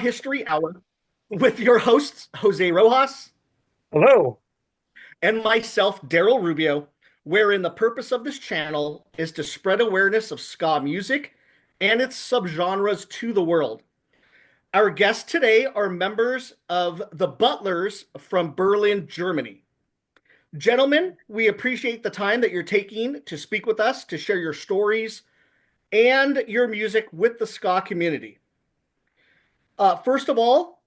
History Hour with your hosts, Jose Rojas Hello. and myself, Daryl Rubio, wherein the purpose of this channel is to spread awareness of ska music and its subgenres to the world. Our guests today are members of the Butlers from Berlin, Germany. Gentlemen, we appreciate the time that you're taking to speak with us, to share your stories and your music with the ska community. First of all,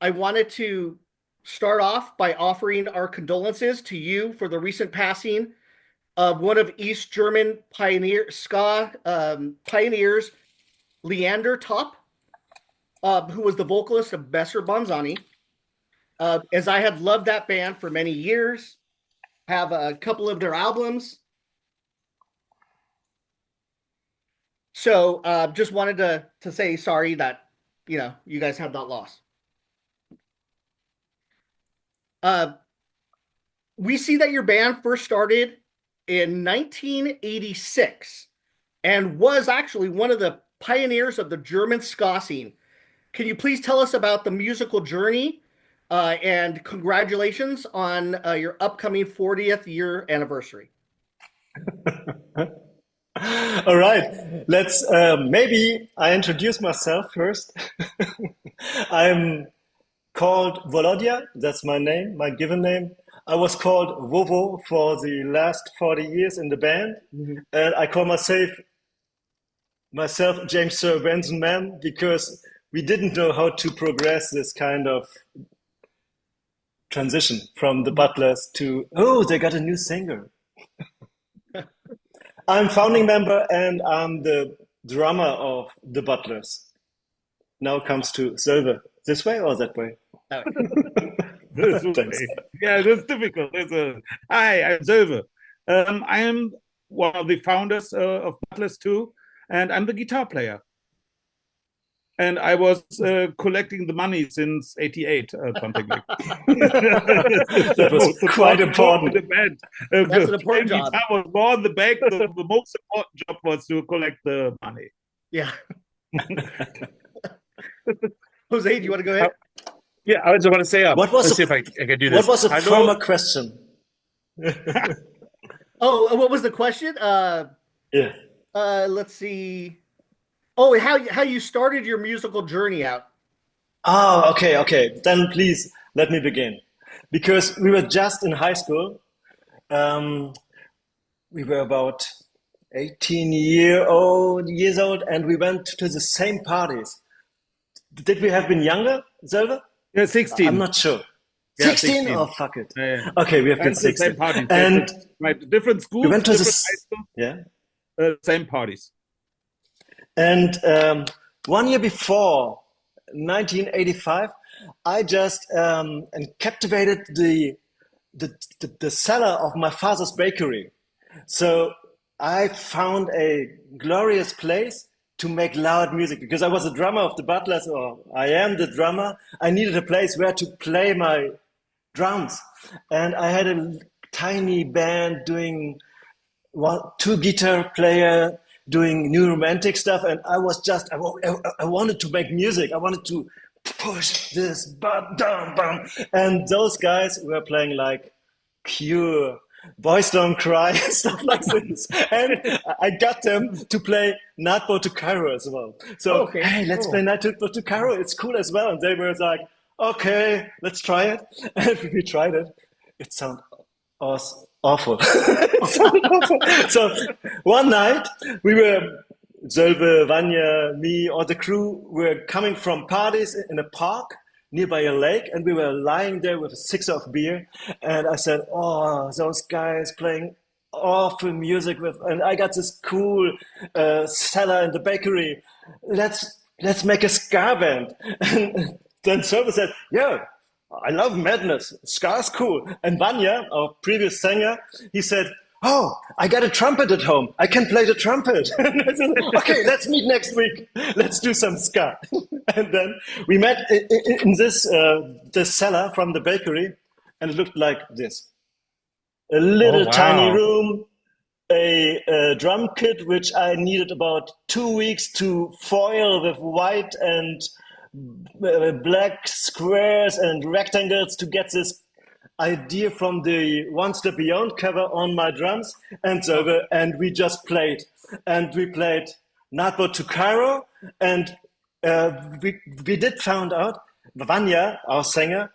I wanted to start off by offering our condolences to you for the recent passing of one of East German ska pioneers, Leander Top, who was the vocalist of Besser Bonzani. As I have loved that band for many years, have a couple of their albums. So just wanted to say sorry that, you guys have that loss. We see that your band first started in 1986 and was actually one of the pioneers of the German ska scene. Can you please tell us about the musical journey and congratulations on your upcoming 40th year anniversary? All right. Let's maybe I introduce myself first. I'm called Volodya. That's my name, my given name. I was called Vovo for the last 40 years in the band, Mhm. and I call myself James Sir Benson Man because we didn't know how to progress this kind of transition from the Butlers to, oh, they got a new singer. I'm founding member and I'm the drummer of the Butlers. Now comes to Silver. This way or that way? All This Thanks. way. Yeah, that's difficult. Hi, I'm Silver. I am one of the founders of Butlers too, and I'm the guitar player. And I was collecting the money since '88, something like that. That was quite important. The band. That's an important Playing job. guitar was more on the back. The most important job was to collect the money. Yeah. Jose, do you want to go ahead? Yeah, I just want to say, What was let's see the, if I can do what this. was the Hello. former question? Oh, what was the question? Yeah. Let's see. Oh, how you started your musical journey out? Oh, okay. Then please let me begin. Because we were just in high school. Um, we were about 18 years old, and we went to the same parties. Did we have been younger, Zelda? Yeah, I'm 16. not sure. Yeah, 16? 16. Oh, fuck it. Yeah. Okay, we have been And the same 16. parties. And Right, different we schools, went to different this, high schools, yeah. same parties. And 1 year before, 1985, I just captivated the cellar of my father's bakery. So I found a glorious place to make loud music because I was a drummer of the Butlers, or I am the drummer. I needed a place where to play my drums, and I had a tiny band doing two guitar player doing new romantic stuff, and I was just I wanted to make music. I wanted to push this bum, and those guys were playing like Cure, Boys Don't Cry, stuff like this. And I got them to play Natbo to Cairo as well. So Okay, hey, let's cool. play Natbo to Cairo. It's cool as well. And they were like, okay, let's try it. And we tried it. It sounded awful. It sounded awful. So one night we were, Zölve, Vanya, me, all the crew were coming from parties in a park nearby a lake, and we were lying there with a six of beer. And I said, "Oh, those guys playing awful music with," and I got this cool cellar in the bakery. Let's make a ska band. And then Zölve said, "Yeah, I love madness. Ska's cool." And Vanya, our previous singer, he said, "Oh, I got a trumpet at home. I can play the trumpet." And I said, "Okay, let's meet next week. Let's do some ska." And then we met in this cellar from the bakery, and it looked like this: a Oh, little tiny wow. room, a drum kit which I needed about 2 weeks to foil with white and black squares and rectangles to get this idea from the One Step Beyond cover on my drums and so and we just played. And we played Nightboat to Cairo, and we did found out Vanya, our singer,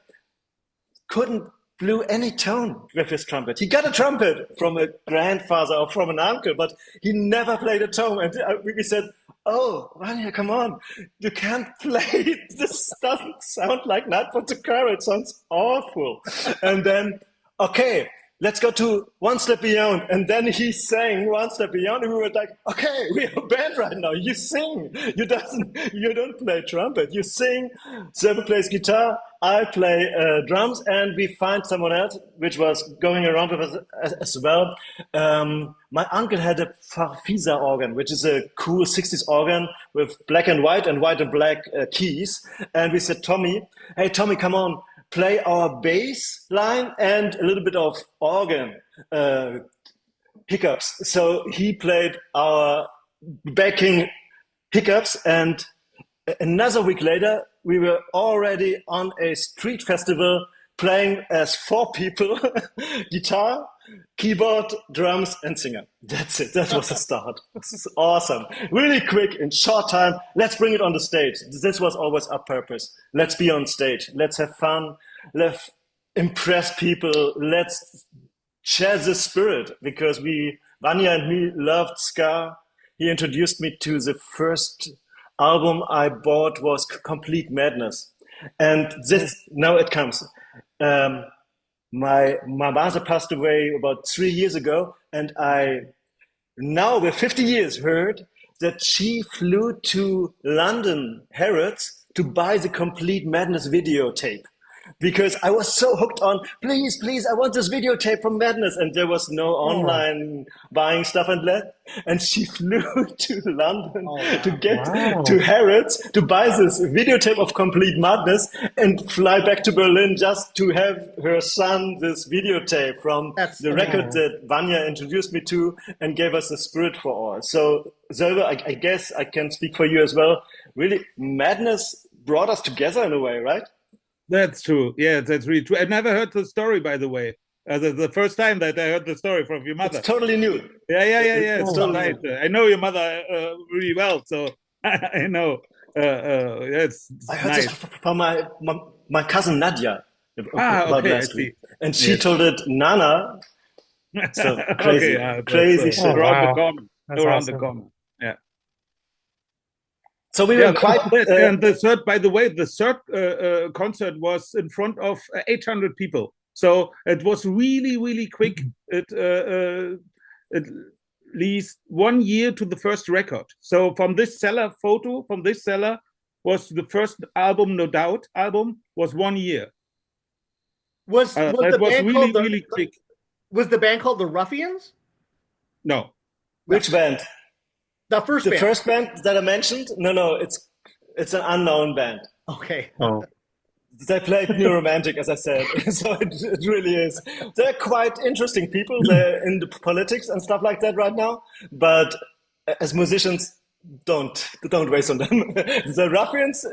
couldn't blew any tone with his trumpet. He got a trumpet from a grandfather or from an uncle, but he never played a tone. And we said, "Oh, Vanya, come on, you can't play. This doesn't sound like Nightboat to Cairo. It sounds awful." And then, okay, let's go to One Step Beyond. And then he sang One Step Beyond, and we were like, okay, we're a band right now. You sing. You don't play trumpet. You sing. Server plays guitar. I play drums, and we find someone else, which was going around with us as well. My uncle had a Farfisa organ, which is a cool 60s organ with black and white and black keys. And we said, Tommy, hey, Tommy, come on. Play our bass line and a little bit of organ hiccups. So he played our backing hiccups, and another week later, we were already on a street festival playing as 4 people, guitar, keyboard, drums, and singer. That's it. That was the start. This is awesome. Really quick, in short time, let's bring it on the stage. This was always our purpose. Let's be on stage. Let's have fun. Let's impress people. Let's share the spirit, because Vanya and me loved ska. He introduced me to the first album I bought was Complete Madness. And this, now it comes. My mother passed away about 3 years ago, and I now with 50 years heard that she flew to London Harrods to buy the Complete Madness videotape. Because I was so hooked on, please, please, I want this videotape from Madness. And there was no online buying stuff and that. And she flew to London to get to Harrods to buy this videotape of Complete Madness and fly back to Berlin just to have her son this videotape from the record that Vanya introduced me to and gave us the spirit for all. So, Zölber, I guess I can speak for you as well. Really, Madness brought us together in a way, right? That's true. Yeah, that's really true. I never heard the story, by the way. The first time that I heard the story from your mother. It's totally new. Yeah. It's totally right. I know your mother really well, so I know. It's I heard nice. this from my cousin Nadia about okay, last week, and she told it Nana. So crazy, crazy shit. Around the corner. That's The corner. Yeah. So we were quite. And the third, by the way, the third concert was in front of 800 people. So it was really, really quick. It at least 1 year to the first record. So from this Cellar photo, from this Cellar was the first album, No Doubt album, was 1 year. Was it the was band really, called really quick. Was the band called the Ruffians? No. Which band? The first The band. first band that I mentioned? No, it's an unknown band. Okay. Oh. They played New Romantic, as I said. So it really is. They're quite interesting people. They're in the politics and stuff like that right now. But as musicians, don't waste on them. The Ruffians,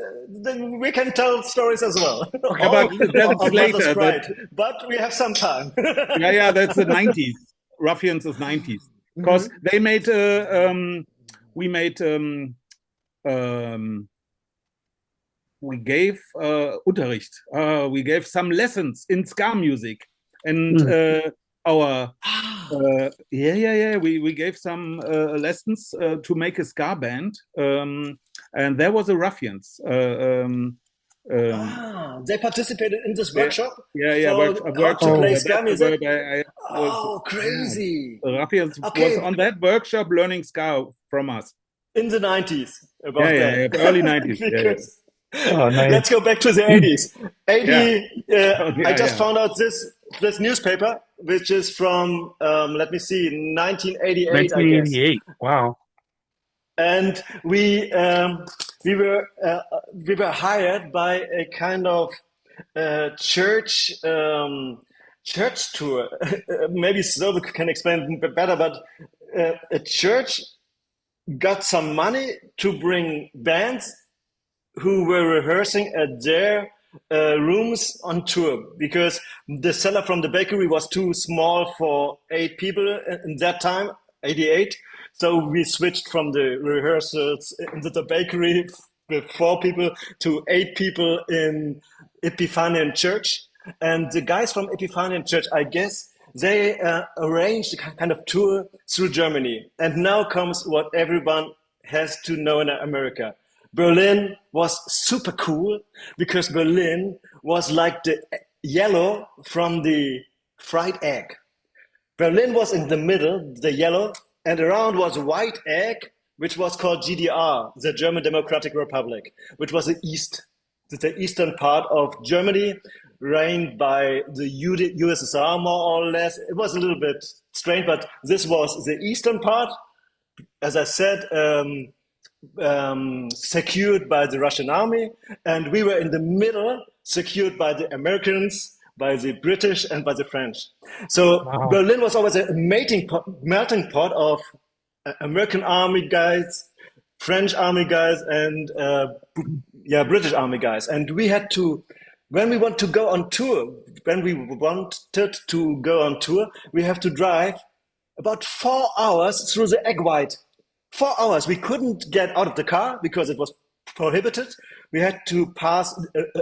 we can tell stories as well. Okay, but that's later. But we have some time. Yeah, that's the 90s. Ruffians is 90s. Because they made we gave Unterricht. We gave some lessons in ska music, and we gave some lessons to make a ska band, and there was a Ruffians. They participated in this workshop. Workshop to play ska music. Crazy! Yeah. Ruffians was on that workshop learning ska from us in the 90s. Early 90s. Because, nice. Let's go back to the 80s. I just found out this newspaper, which is from let me see, 1988. 1988. I guess. Wow. And we were hired by a kind of church tour. Maybe Silver can explain better, but a church got some money to bring bands who were rehearsing at their rooms on tour because the cellar from the bakery was too small for 8 people in that time, 88. So we switched from the rehearsals into the bakery with 4 people to 8 people in Epiphanian Church. And the guys from Epiphanian Church, I guess, they arranged a kind of tour through Germany. And now comes what everyone has to know in America. Berlin was super cool because Berlin was like the yellow from the fried egg. Berlin was in the middle, the yellow, and around was white egg, which was called GDR, the German Democratic Republic, which was the eastern part of Germany, reigned by the USSR more or less. It was a little bit strange, but this was the eastern part, as I said, secured by the Russian army, and we were in the middle, secured by the Americans, by the British, and by the French. So Berlin was always a melting pot of American army guys, French army guys, and British army guys. And we had to, when we wanted to go on tour, we have to drive about 4 hours through the egg white. 4 hours. We couldn't get out of the car because it was prohibited. We had to pass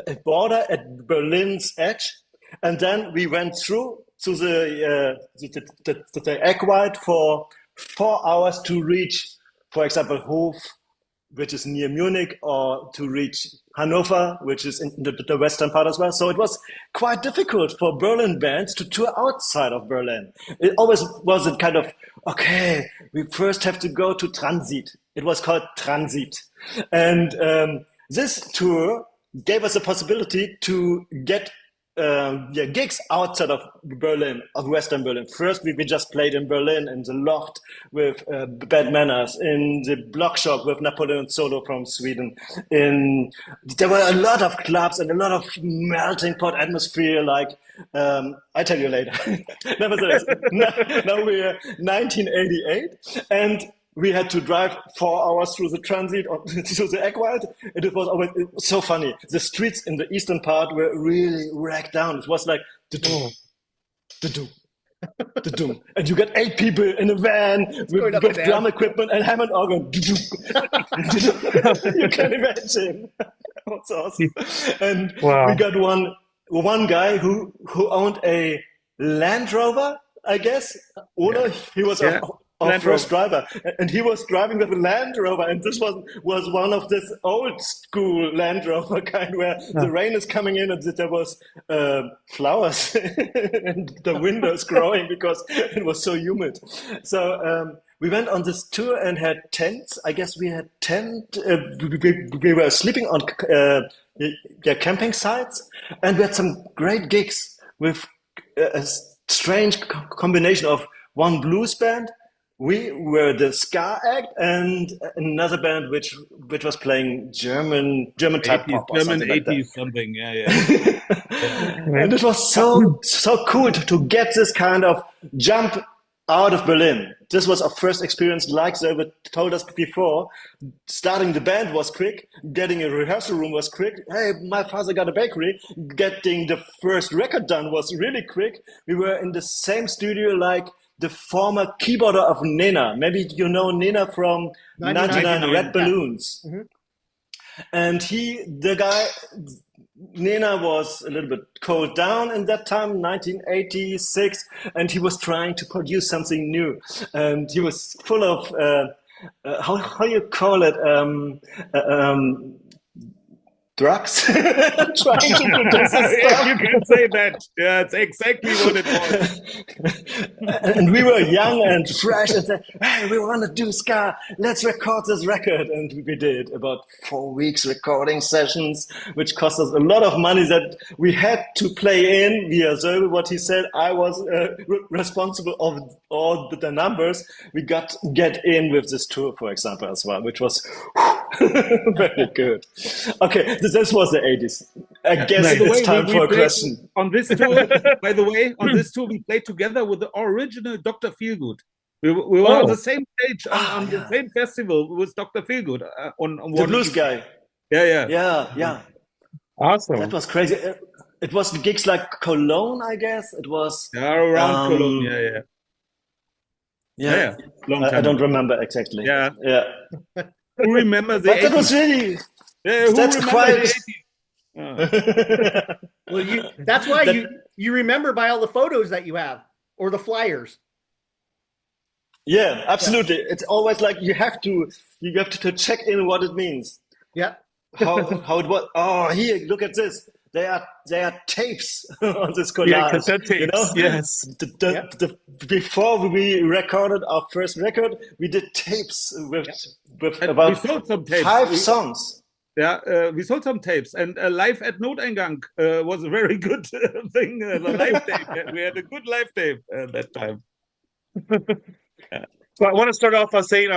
a border at Berlin's edge, and then we went through to the egg white for 4 hours to reach, for example, Hof, which is near Munich, or to reach Hanover, which is in the western part as well. So it was quite difficult for Berlin bands to tour outside of Berlin. It always was a kind of, okay, we first have to go to Transit. It was called Transit. And this tour gave us a possibility to get gigs outside of Berlin, of Western Berlin. First, we just played in Berlin in the Loft with Bad Manners, in the Block Shop with Napoleon Solo from Sweden. There were a lot of clubs and a lot of melting pot atmosphere. Like I tell you later. Nevertheless, now we're 1988, and we had to drive 4 hours through the transit to the egg white. And it was always so funny. The streets in the eastern part were really ragged down. It was like, da-doom, da-doom, da-doom. And you got 8 people in a van with drum equipment and Hammond organ. You can imagine. That's awesome. And we got one guy who owned a Land Rover, I guess. Oder he was our first driver, and he was driving with a Land Rover, and this was one of this old school Land Rover kind where the rain is coming in and there was flowers and the windows growing because it was so humid. So we went on this tour and had tents. I guess we had we were sleeping on camping sites, and we had some great gigs with a strange combination of one blues band. We were the ska act and another band which was playing German type pop or German something like 80s that. something, yeah. And it was so cool to get this kind of jump out of Berlin. This was our first experience, like they told us before. Starting the band was quick, getting a rehearsal room was quick. Hey, my father got a bakery. Getting the first record done was really quick. We were in the same studio like the former keyboarder of Nena. Maybe you know Nena from 99 Red Balloons. Mm-hmm. And the guy, Nena was a little bit cooled down in that time, 1986, and he was trying to produce something new. And he was full of, how you call it, drugs? Trying to produce stuff. You can say that. Yeah, it's exactly what it was. And we were young and fresh and said, hey, we want to do ska. Let's record this record. And we did about 4 weeks recording sessions, which cost us a lot of money that we had to play in via Zöbel, what he said. I was responsible of all the numbers. We got to get in with this tour, for example, as well, which was very good. Okay, this was the 80s. I guess it's time for a question. On this tour, by the way, we played together with the original Dr. Feelgood. We were on the same stage on the same festival with Dr. Feelgood. On the blues guy. Yeah. Yeah. That Awesome. was crazy. It was gigs like Cologne, I guess. It was, Yeah, around Cologne. um, yeah, Yeah. Long I time don't ago. remember exactly. Yeah. Yeah, Who remember the but that was 80s? really, Yeah, who that's remember the quite, 80s? Uh, that, Well, that's why you remember by all the photos that you have or the flyers. yeah, Yeah. absolutely. It's always like you have to check in what it means. Yeah. How it was. Oh, here, look at this. They are tapes on this Yeah, collage. cassette You tapes. know, Yes. Yeah. before we recorded our first record, we did tapes Yeah. with and we about sold some tapes. 5 songs. We sold some tapes, and live at Noteingang was a very good thing. The live tape. We had a good live tape at that time. Yeah. So I want to start off by saying,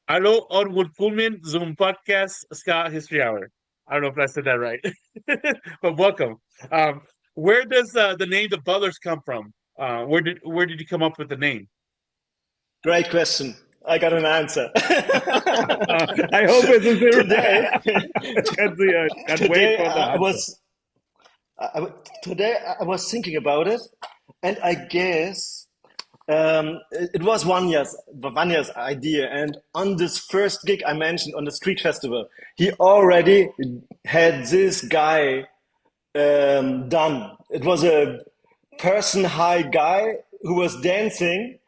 hallo und willkommen zum Podcast Ska History Hour. I don't know if I said that right, but welcome. Where does the name the Butlers come from? Where did you come up with the name? Great question. I got an answer. I hope it's a zero. Today, Can't wait today for the I answer. was I, today I was thinking about it, and I guess it was 1 year's idea. And on this first gig I mentioned on the street festival, he already had this guy done. It was a person high guy who was dancing,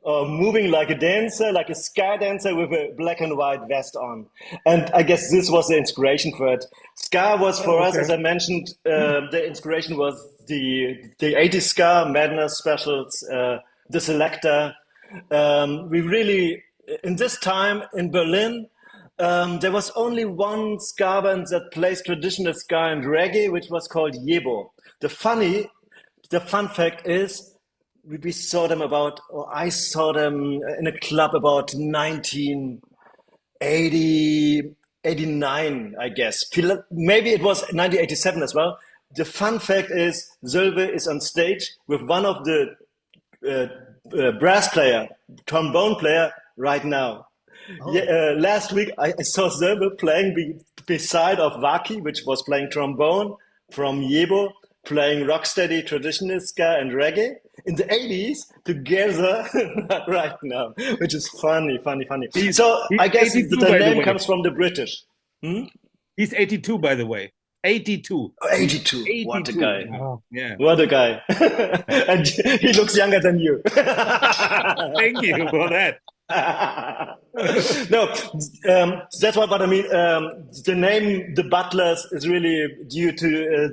moving like a dancer, like a ska dancer with a black and white vest on. And I guess this was the inspiration for it. Ska was for us, Okay. as I mentioned, the inspiration was the 80s ska, Madness specials, the Selector. We really, in this time in Berlin, there was only one ska band that plays traditional ska and reggae, which was called Yebo. The fun fact is, we saw them about, or I saw them in a club about 1980, 89, I guess. Maybe it was 1987 as well. The fun fact is, Sölve is on stage with one of the uh, brass player, trombone player right now. Yeah, Oh. last week I saw Sölve playing beside of Vaki, which was playing trombone from Yebo, playing rocksteady traditional ska and reggae in the 80s together right now, which is funny. He's So he's I guess 82, the by the name way. comes from the British. He's 82, by the way. 82. Oh, He's 82. What a 82. guy. Wow. Yeah. What a guy. And he looks younger than you. Thank you for that. No, that's what I mean. The name The Butlers is really due to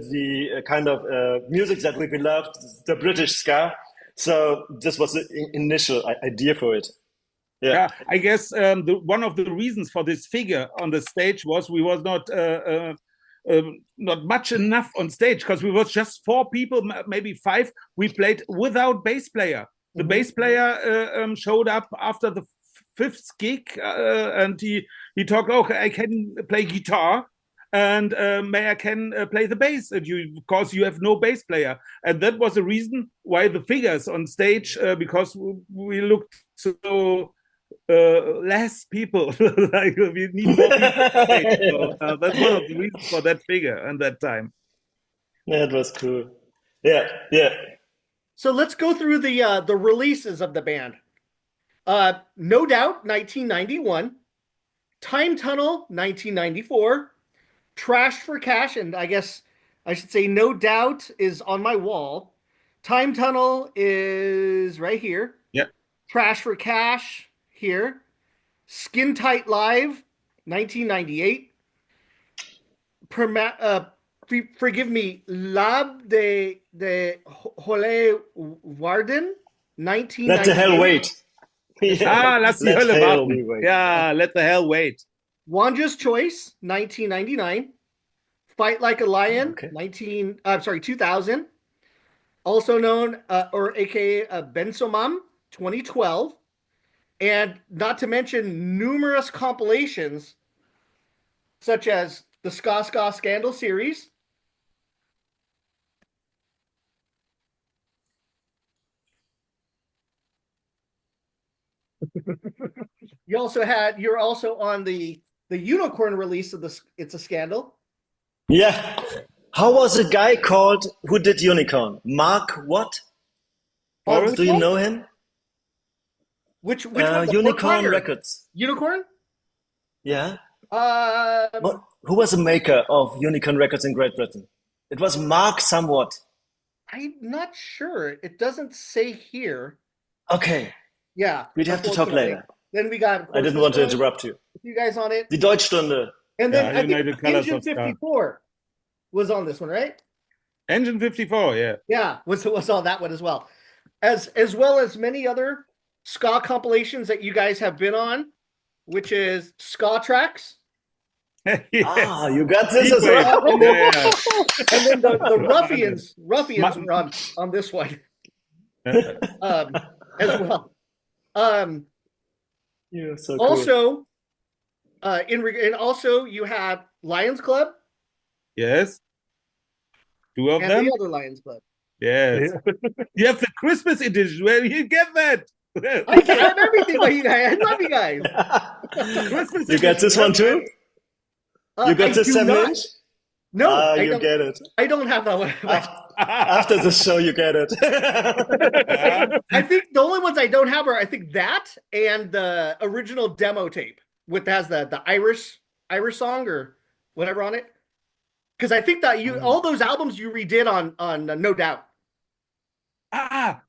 the kind of music that we beloved, the British ska. So this was the initial idea for it. Yeah. Yeah, I guess one of the reasons for this figure on the stage was we was not much enough on stage because we was just 4 people, maybe 5. We played without bass player. The bass player showed up after the 5th gig, and he talked. Okay, I can play guitar, and may I can play the bass. And because you have no bass player, and that was the reason why the figures on stage, because we looked so less people. Like we need more people on stage. So that's one of the reasons for that figure and that time. That was cool. Yeah. So let's go through the releases of the band. No Doubt, 1991. Time Tunnel, 1994. Trash for Cash, and I guess I should say No Doubt is on my wall. Time Tunnel is right here. Yeah. Trash for Cash here. Skin Tight Live, 1998. Forgive me, Lab de Hole Warden, Let the hell 1998. wait. Yeah. Lass die Let Hölle hell warten. wait. Yeah, let the hell wait. Wanja's Choice, 1999. Fight Like a Lion, Okay. 2000. Also known or aka Bensomam, 2012. And not to mention numerous compilations such as the Ska Ska Scandal series. You're also on the the Unicorn release of the It's a Scandal. Yeah. How was the guy called who did Unicorn? Mark what? Which Do you one? know him? Which one? The Unicorn Portfire? Records. Unicorn? Yeah. Um, Who was the maker of Unicorn Records in Great Britain? It was Mark somewhat. I'm not sure. It doesn't say here. Okay. Yeah, We'd have to talk unfortunately. later. Then we got, of I course, didn't this want to one, interrupt you. you guys on it. Die Deutschstunde. And then Yeah, I think United Colors Engine of Ska. 54 was on this one, right? Engine 54, yeah. Yeah, was on that one as well. As well as many other ska compilations that you guys have been on, which is Ska Tracks. Yes. Ah, you got this as Heatwave. well. Yeah, And then the Ruffians were on this one yeah. as well. You're so cool. Also, and also you have Lions Club Yes. Two of and them? the other Lions Club. Yes. You have the Christmas edition. Where do you get that? I have everything by you guys. I love you guys. Christmas You got this one too? You got I this do 7 not. inch? No, Ah, I you don't. get it. I don't have that one. After the show, you get it. I think the only ones I don't have are I think that and the original demo tape with has the Irish song or whatever on it. Because I think that all those albums you redid on No Doubt.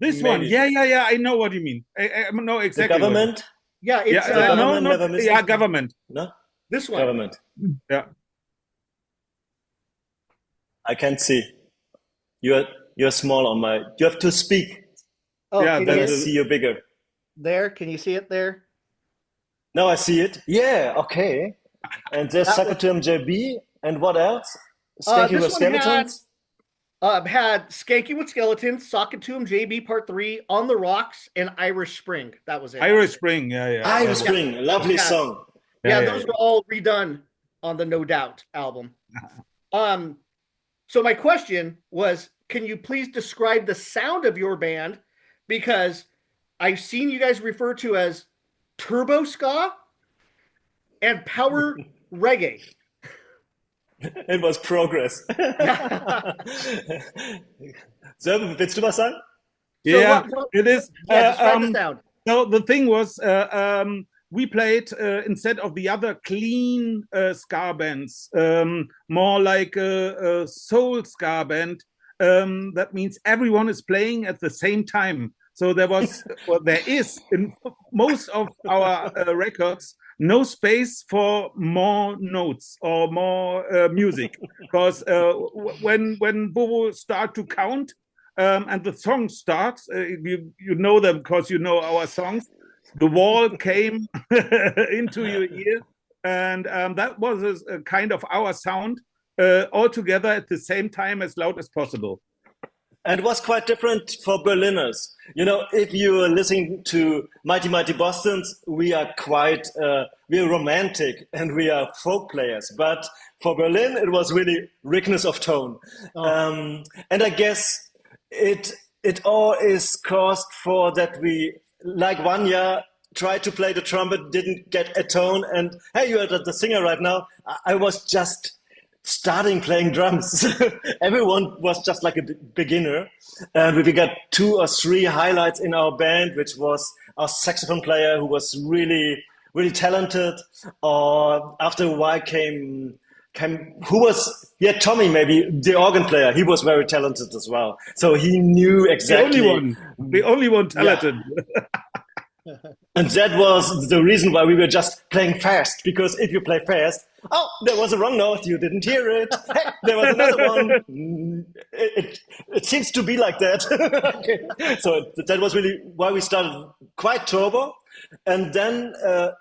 This one. Maybe. Yeah. I know what you mean. I know The exactly. government? Yeah, it's the government no, never misses. yeah, government. No? this one. Government. Yeah. I can't see. You're small on my. You have to speak. Oh, Yeah, can Then you I the- see see you bigger. there? Can you see it there? Now I see it. Yeah, okay. And there's That Sakatum JB. And what else? Skanky this with one Skeletons? had Skanky with Skeletons, Sockatoom, JB Part 3, On the Rocks, and Irish Spring. That was it. Irish Spring. Yeah. Irish Spring. Lovely Yeah. song. Yeah, Yeah, those were all redone on the No Doubt album. So my question was, can you please describe the sound of your band? Because I've seen you guys refer to as turbo ska and power reggae. It was progress. So, willst du was sagen? Yeah, what- it is. Describe the sound. No, the thing was, we played instead of the other clean ska bands, more like a soul ska band. That means everyone is playing at the same time. So there was, there is in most of our records no space for more notes or more music, because when Bobo start to count and the song starts, you know them because you know our songs. The wall came into your ear, and that was a kind of our sound all together at the same time, as loud as possible. And it was quite different for Berliners. You know, if you are listening to Mighty Mighty Bostons, we are quite, we are romantic and we are folk players. But for Berlin, it was really richness of tone. And I guess it all is caused for that we, like Vanya, tried to play the trumpet, didn't get a tone. And hey, you are the singer right now. I was just starting playing drums. Everyone was just like a beginner. And we got 2 or 3 highlights in our band, which was our saxophone player who was really, really talented. Or after a while came Tommy, maybe the organ player. He was very talented as well. So he knew exactly. The only one talented. And that was the reason why we were just playing fast, because if you play fast, oh, there was a wrong note, you didn't hear it. Hey, there was another one. It seems to be like that. Okay. So that was really why we started quite turbo. And then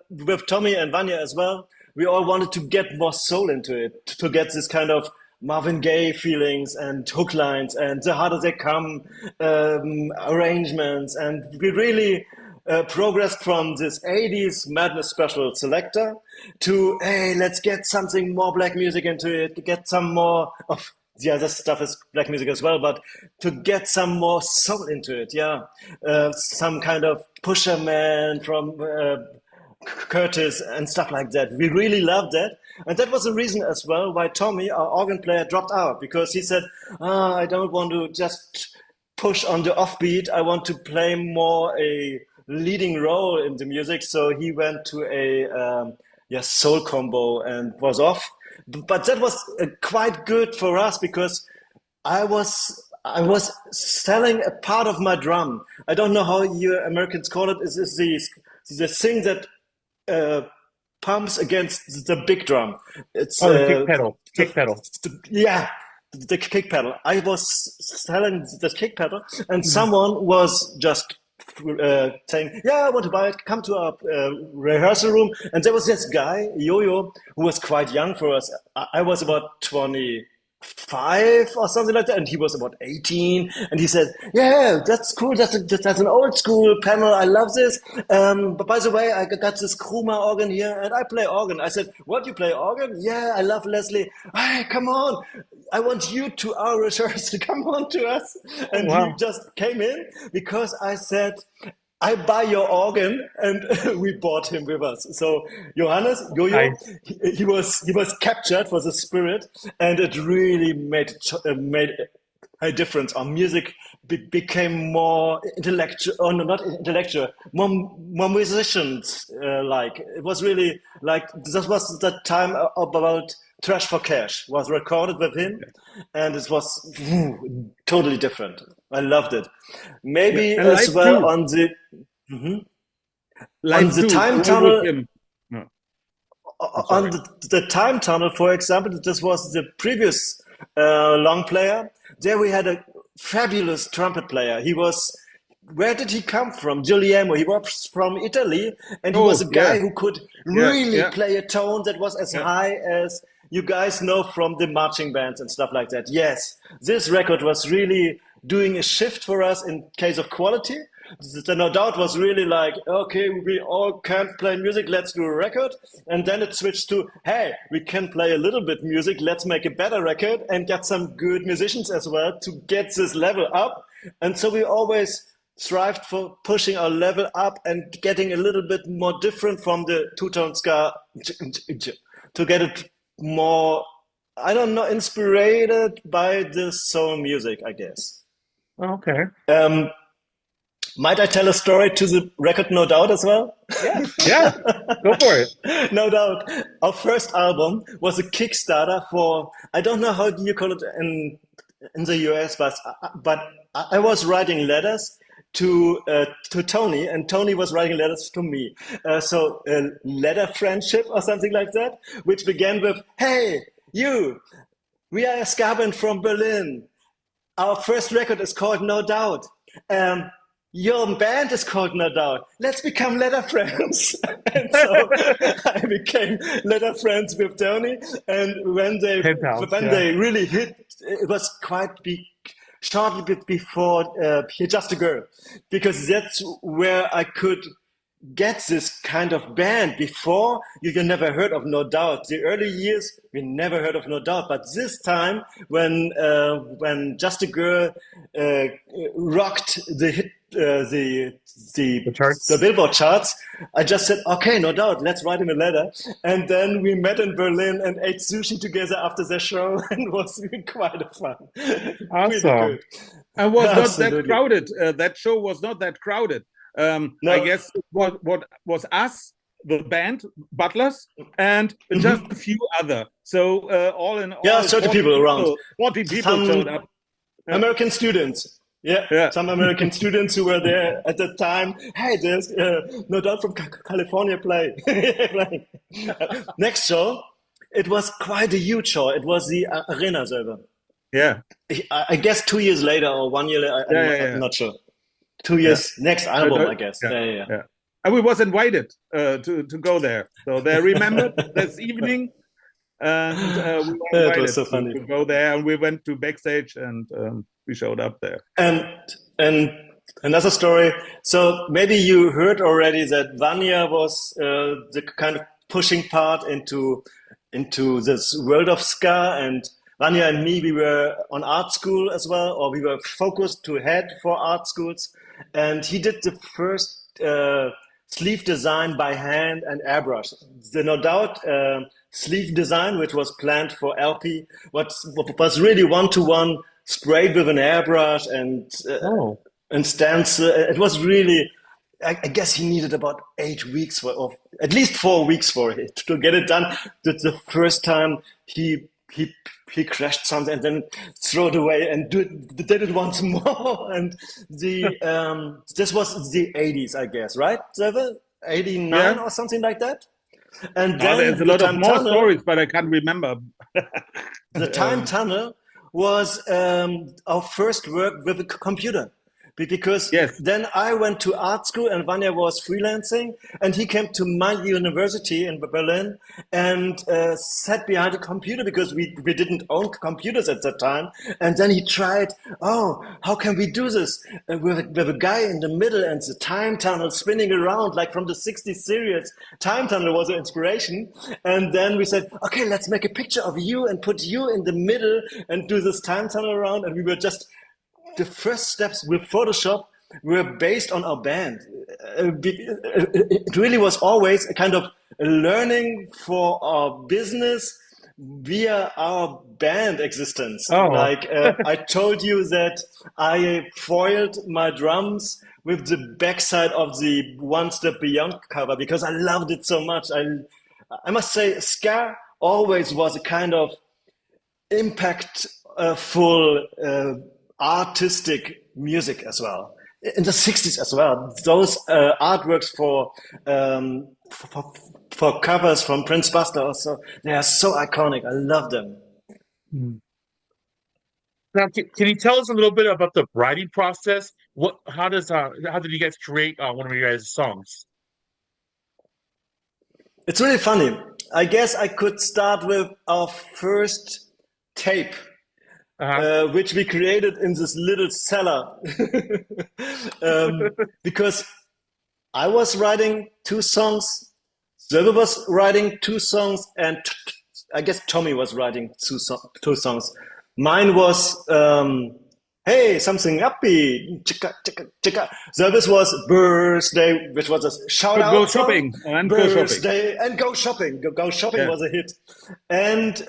with Tommy and Vanya as well, we all wanted to get more soul into it, to get this kind of Marvin Gaye feelings and hook lines and The Harder They Come arrangements. And we really progressed from this 80s Madness Special selector to, hey, let's get something more black music into it, to get some more of the other stuff is black music as well, but to get some more soul into it, yeah. Some kind of Pusher Man from Curtis and stuff like that. We really loved that. And that was the reason as well why Tommy, our organ player, dropped out, because he said, I don't want to just push on the offbeat. I want to play more a leading role in the music. So he went to a soul combo and was off. But that was quite good for us because I was selling a part of my drum. I don't know how you Americans call it. Is the thing that uh, pumps against the big drum. It's Oh, the kick pedal. Kick pedal. yeah, the kick pedal. I was selling the kick pedal, and Mhm. someone was just saying, "Yeah, I want to buy it. Come to our rehearsal room." And there was this guy, Yo-Yo, who was quite young for us. I was about 25 or something like that, and he was about 18. And he said, "Yeah, that's cool. That's an old school panel. I love this. But by the way, I got this Kruma organ here, and I play organ." I said, "What, you play organ?" "Yeah, I love Leslie." "Hey, come on! I want you to our rehearsal. Come on to us." Oh, And he wow. just came in because I said, "I buy your organ," and we bought him with us. So Johannes Jojo, Nice. he was captured for the spirit, and it really made a difference. Our music became more intellectual, or no, not intellectual, more musicians. Like it was really like this was the time about Trash for Cash was recorded with him, and it was totally different. I loved it. Yeah, Maybe and as live well too. Mhm. on Live the too. time All with tunnel him. No, I'm on sorry. the time tunnel, for example, this was the previous long player. There we had a fabulous trumpet player. He was, where did he come from? Giuliano. He was from Italy, and he was Oh, a yeah, guy who could yeah, really yeah, play a tone that was as yeah. high as you guys know from the marching bands and stuff like that. Yes, this record was really doing a shift for us in case of quality. The No Doubt was really like, okay, we all can't play music, let's do a record. And then it switched to, hey, we can play a little bit music, let's make a better record and get some good musicians as well to get this level up. And so we always strived for pushing our level up and getting a little bit more different from the two-tone ska to get it more, I don't know, inspired by the soul music, I guess. Okay. Um, might I tell a story to the record No Doubt as well? Yeah. Yeah. Go for it. No doubt. Our first album was a Kickstarter for, I don't know how you call it in the US, but I was writing letters to Tony, and Tony was writing letters to me. So letter friendship or something like that, which began with, "Hey, you, we are a ska band from Berlin. Our first record is called No Doubt. Um, your band is called No Doubt. Let's become letter friends." And so I became letter friends with Tony. And Penthouse. when Yeah. they really hit, it was quite shortly before Just a Girl, because that's where I could get this kind of band. Before you never heard of No Doubt. The early years we never heard of No Doubt, but this time when Just a Girl uh, rocked the hit The the charts. Billboard charts, I just said, "Okay, No Doubt, let's write him a letter." And then we met in Berlin and ate sushi together after the show, and it was quite a fun. Pretty Awesome. good. And was not that Absolutely. crowded. That show was not that crowded. I No. guess what was us, the band, Butlers, and just a Mhm. few other. So all in Yeah, all, 30 people around. 40 people showed Some up. Yeah, American students. Yeah, yeah. some American students who were there at the time. Hey, there's No Doubt from California play. Playing. Next show, it was quite a huge show. It was the Arena server. Yeah, I guess 2 years later or 1 year later, yeah, yeah, I'm yeah, not sure. Two yeah. years, next Uh, album, uh, I guess. yeah, Yeah, yeah, yeah. And we was invited to go there. So they remembered this evening, and we were yeah. It was invited so funny. to go there. And we went to backstage, and we showed up there. And and another story. So maybe you heard already that Vanya was the kind of pushing part into this world of ska, and Vanya and me, we were on art school as well, or we were focused to head for art schools. And he did the first sleeve design by hand and airbrush. The no doubt sleeve design, which was planned for LP, was really one-to-one sprayed with an airbrush Oh, and stencil. It was really. I guess he needed about 8 weeks or at least 4 weeks for it to get it done. The first time he he crashed something and then threw it away and did it once more. And the this was the 80s, I guess, right? Trevor? 89 Yeah. or something like that. And Now there's then a lot of more stories, but I can't remember. the time tunnel was our first work with a computer. Because Yes. then I went to art school and Vanya was freelancing, and he came to my university in Berlin and sat behind a computer because we didn't own computers at that time. And then he tried, oh, how can we do this with a guy in the middle and the time tunnel spinning around like from the 60s series. Time tunnel was an inspiration. And then we said, okay, let's make a picture of you and put you in the middle and do this time tunnel around. And we were just the first steps with Photoshop were based on our band. It really was always a kind of a learning for our business via our band existence. Oh. Like I told you that I foiled my drums with the backside of the One Step Beyond cover because I loved it so much. I must say, ska always was a kind of impact full artistic music as well. In the 60s as well. Those artworks for covers from Prince Buster also, they are so iconic. I love them. Now, can you tell us a little bit about the writing process? How did you guys create one of your guys' songs? It's really funny. I guess I could start with our first tape, which we created in this little cellar. Because I was writing 2 songs, Silver was writing 2 songs, and I guess Tommy was writing 2 songs. Mine was, hey, something upbeat, chicka, chicka, chicka. Service was Birthday, which was a shout out. Go shopping and go shopping. Birthday and go shopping. Go shopping was a hit. And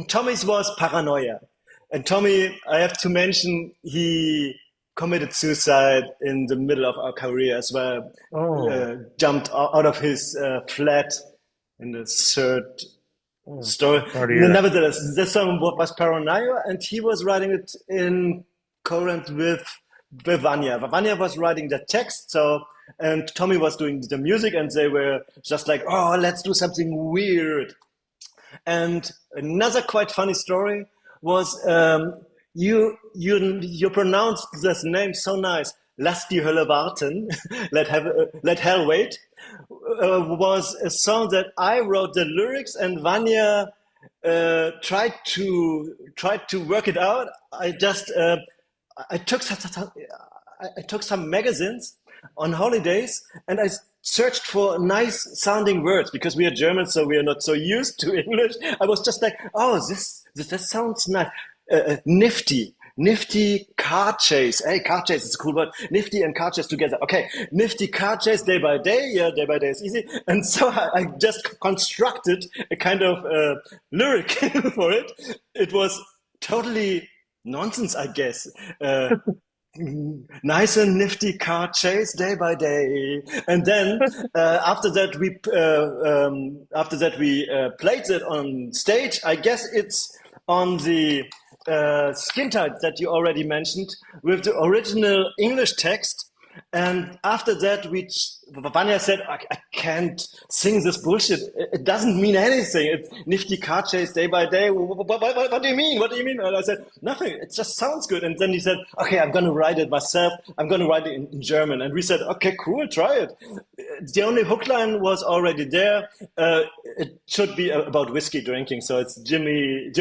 Tommy's was Paranoia. And Tommy, I have to mention, he committed suicide in the middle of our career as well. Jumped out of his flat in the third story. Nevertheless, this song was Paranoia, and he was writing it in current with Vanya. Vanya was writing the text, and Tommy was doing the music, and they were just like, oh, let's do something weird. And another quite funny story was you pronounced this name so nice. Lass die Hölle warten, let hell wait, was a song that I wrote the lyrics and Vanya tried to work it out. I took some magazines on holidays and I searched for nice sounding words because we are German, so we are not so used to English. I was just like, oh, this sounds nice. Nifty car chase. Hey, car chase is a cool word. Nifty and car chase together. Okay, nifty car chase day by day. Yeah, day by day is easy. And so I just constructed a kind of lyric for it. It was totally nonsense, I guess. Nice and nifty car chase day by day, and then after that we played it on stage. I guess it's on the Skin Tight that you already mentioned with the original English text. And after that, Vanya said, I can't sing this bullshit. It doesn't mean anything. It's nifty car chase day by day. What do you mean? What do you mean? And I said, nothing. It just sounds good. And then he said, okay, I'm going to write it myself. I'm going to write it in German. And we said, okay, cool, try it. The only hook line was already there. It should be about whiskey drinking. So it's Jimmy,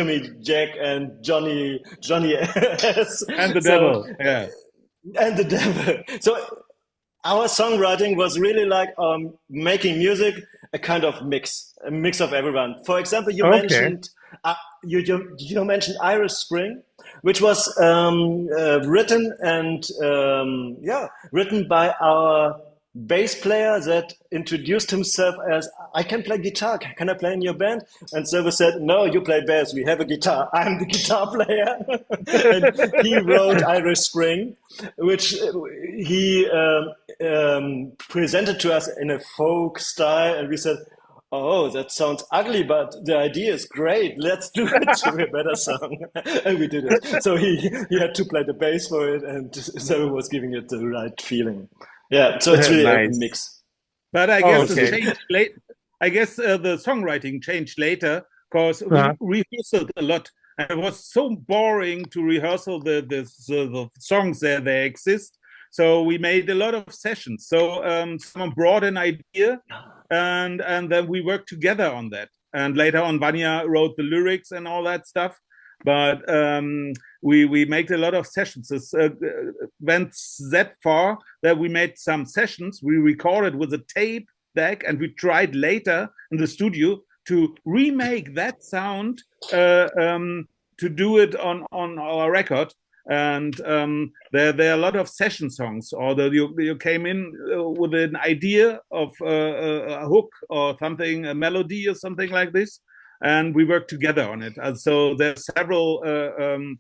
Jack, and Johnny S. And the devil, yeah. And the devil. So our songwriting was really like making music a kind of mix of everyone. For example, you mentioned you mentioned Irish Spring, which was written by our bass player that introduced himself as, I can play guitar. Can I play in your band? And Silver said, no, you play bass. We have a guitar. I'm the guitar player. And he wrote Irish Spring, which he presented to us in a folk style. And we said, oh, that sounds ugly, but the idea is great. Let's do it to a better song. And we did it. So he had to play the bass for it, and so was giving it the right feeling. Yeah, so it's really a Nice. mix. But I Oh, guess okay. it changed late. I guess the songwriting changed later because Uh-huh. we rehearsed a lot, and it was so boring to rehearsal the songs there they exist. So we made a lot of sessions. So someone brought an idea, and then we worked together on that. And later on, Vanya wrote the lyrics and all that stuff. But we made a lot of sessions. This went that far that we made some sessions. We recorded with a tape deck, and we tried later in the studio to remake that sound to do it on our record. And there are a lot of session songs, or you came in with an idea of a hook or something, a melody or something like this, and we worked together on it. And so there's several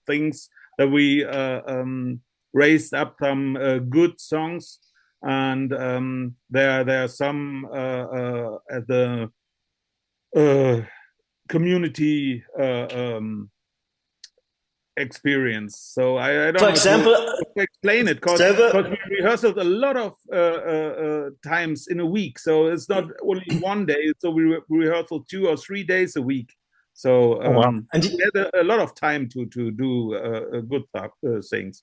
things that we raised up some good songs, and there are some at the community experience. So I don't For know example, to explain it, because Silver, we rehearsed a lot of times in a week. So it's not only one day. So we rehearse 2 or 3 days a week. So Oh, wow. and we had a lot of time to do good things.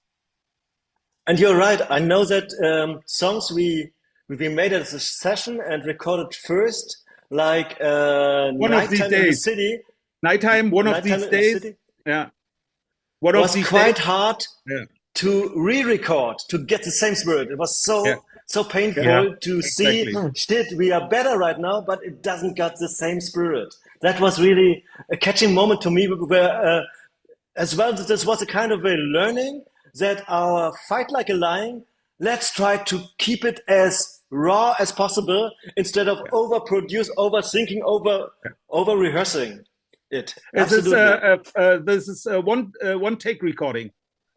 and you're right. I know that songs we made as a session and recorded first, like One of these Nighttime in the days, City. nighttime. One of Nighttime these in the days, City yeah. One of was these quite days, hard yeah, to re-record to get the same spirit. It was yeah, so painful Yeah. to see, exactly. shit, we are better right now, but it doesn't got the same spirit. That was really a catching moment to me, where as well, this was a kind of a learning that our Fight Like a Lion, let's try to keep it as raw as possible instead of overproduce, overthinking, over rehearsing it. This is one take recording.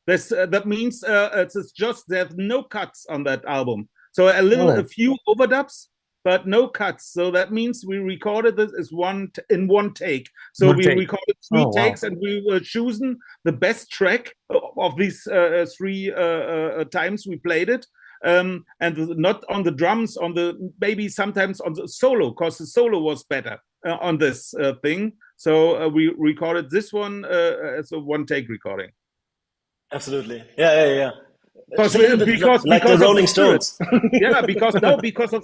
That means it's just there's no cuts on that album. So a few overdubs, but no cuts. So that means we recorded this as in one take. So One we take. recorded 3 Oh, wow. takes, and we were choosing the best track of these 3 times we played it. And not on the drums, maybe sometimes on the solo, because the solo was better on this thing. So we recorded this one as a one take recording. Absolutely. Yeah. Because It's a little bit like the of Rolling spirit. Stones. Yeah, because of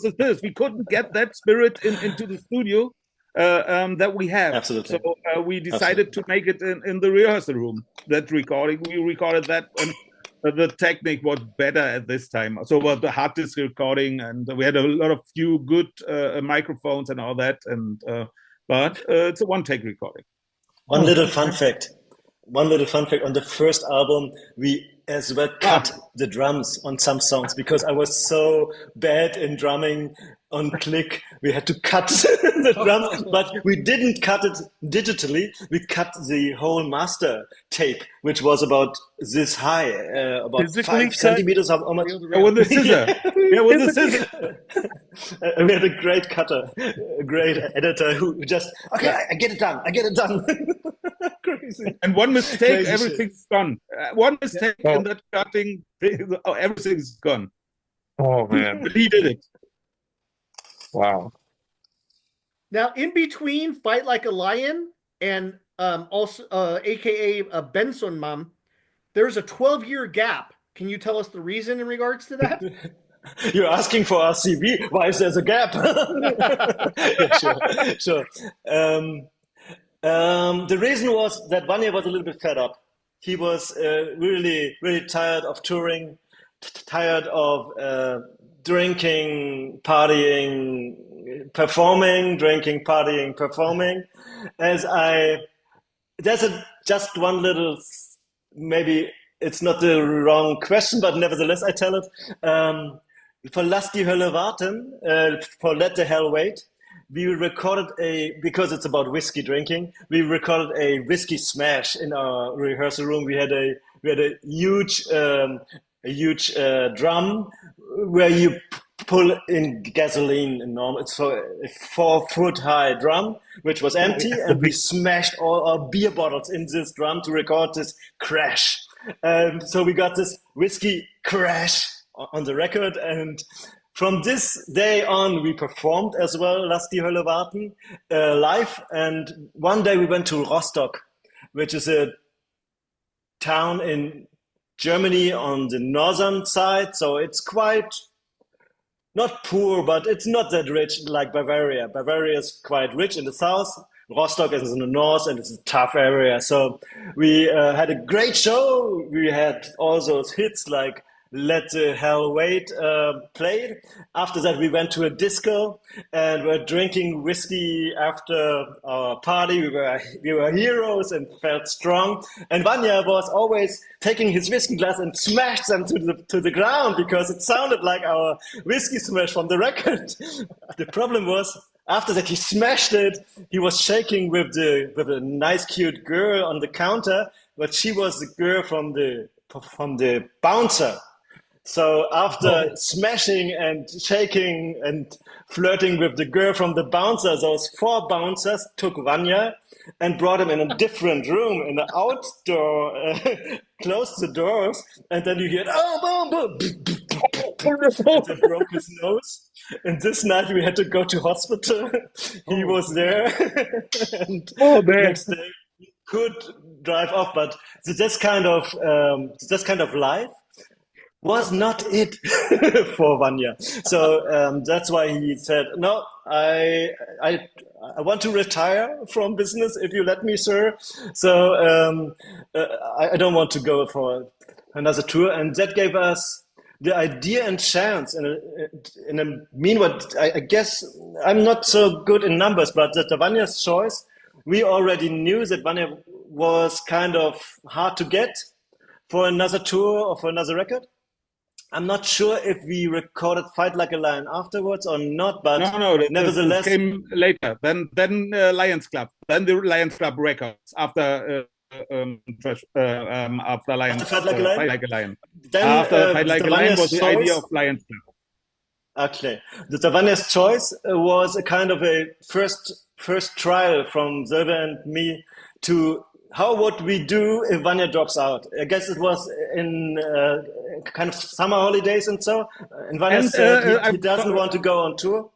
the spirit. We couldn't get that spirit into the studio that we have. Absolutely. So we decided to make it in the rehearsal room, that recording. We recorded that, and the technique was better at this time. So was the hard disk recording, and we had a lot of few good microphones and all that. But it's a one take recording. One little fun fact. On the first album, we as well cut the drums on some songs because I was so bad in drumming on click. We had to cut the drums, but we didn't cut it digitally. We cut the whole master tape, which was about this high, about Physically 5 cut? centimeters almost. With the scissor. Yeah, with the scissor. And we had a great cutter, a great editor who just, okay, I get it done. Crazy. And one mistake, Crazy everything's gone. One mistake in that cutting, everything's gone. Oh, man. But he did it. Wow. Now, in between Fight Like a Lion and also aka Benson Mom, there's a 12-year gap. Can you tell us the reason in regards to that? You're asking for our CV. Why is there a gap? Yeah, sure. The reason was that Vanya was a little bit fed up. He was really tired of touring, tired of drinking, partying, performing, drinking, partying, performing. Just one little, maybe it's not the wrong question, but nevertheless I tell it. for Lass die Hölle warten, for Let the Hell Wait, we recorded because it's about whiskey drinking, we recorded a whiskey smash in our rehearsal room. We had a huge drum where you pull in gasoline in normal. It's a 4 foot high drum, which was empty, and we smashed all our beer bottles in this drum to record this crash. And so we got this whiskey crash on the record, and from this day on, we performed as well, Lass die Hölle warten, live. And one day we went to Rostock, which is a town in Germany on the northern side. So it's quite not poor, but it's not that rich like Bavaria. Bavaria is quite rich in the south. Rostock is in the north, and it's a tough area. So we had a great show. We had all those hits like Let the Hell Wait played. After that, we went to a disco and were drinking whiskey after our party. We were heroes and felt strong. And Vanya was always taking his whiskey glass and smashed them to the ground because it sounded like our whiskey smash from the record. The problem was, after that, he smashed it. He was shaking with a nice, cute girl on the counter, but she was the girl from the bouncer. So after smashing and shaking and flirting with the girl from the bouncer, those 4 bouncers took Vanya and brought him in a different room in the outdoor, closed the doors, and then you hear, oh, boom, boom, and they broke his nose. And this night we had to go to hospital. He was there, and Oh the man. next day he could drive off. But this kind of life was not it for Vanya. So that's why he said, "No, I want to retire from business if you let me, sir. So I don't want to go for another tour." And that gave us the idea and chance. In a meanwhile, I guess I'm not so good in numbers, but the Vanya's choice, we already knew that Vanya was kind of hard to get for another tour or for another record. I'm not sure if we recorded Fight Like a Lion afterwards or not, but No, this nevertheless, came later. Then Lions Club. Then the Lions Club records after after after Lions Fight Like a Fight Lion, Like a Lion. then After Fight Like a Lion was Tavanya's the idea choice. of Lions Club. Okay, the Tavanya's choice was a kind of a first trial from Silver and me to how would we do if Vanya drops out. I guess it was in kind of summer holidays and so. And Vanya And said he I'm doesn't want to go on tour.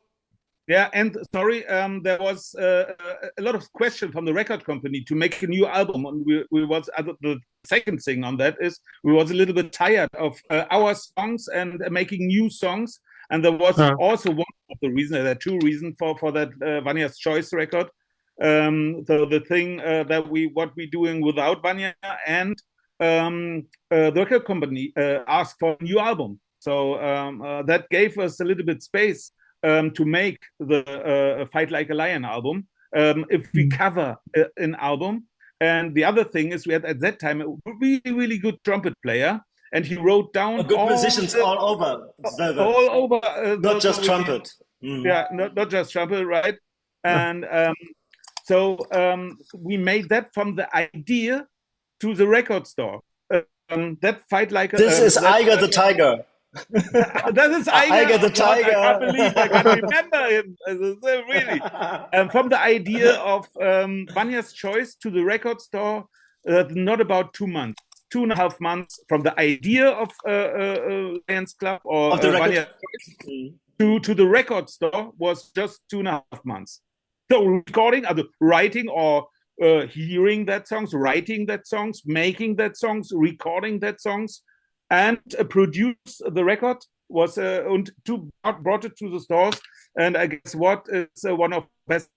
Yeah, and sorry, there was a lot of question from the record company to make a new album. And we was the second thing on that is we was a little bit tired of our songs and making new songs. And there was also one of the reasons. There are 2 reasons for that Vanya's Choice record. So the thing that what we doing without Vanya, and the record company asked for a new album. So that gave us a little bit space to make the Fight Like a Lion album, if we cover an album. And the other thing is we had at that time a really, really good trumpet player, and he wrote down Good musicians all over, Silver. all over Not just trumpet. Yeah, not just trumpet, right? And so we made that from the idea to the record store. That Fight Like a This is Iger the Tiger. That is Iger the God, Tiger. I can't believe I can't remember him. Really. From the idea of Vanya's Choice to the record store, not about 2 months, 2.5 months from the idea of Lions Club or Of the record. Vanya's Choice to the record store was just 2.5 months. So recording, writing or hearing that songs, writing that songs, making that songs, recording that songs, and produce the record was and brought it to the stores. And I guess what is one of best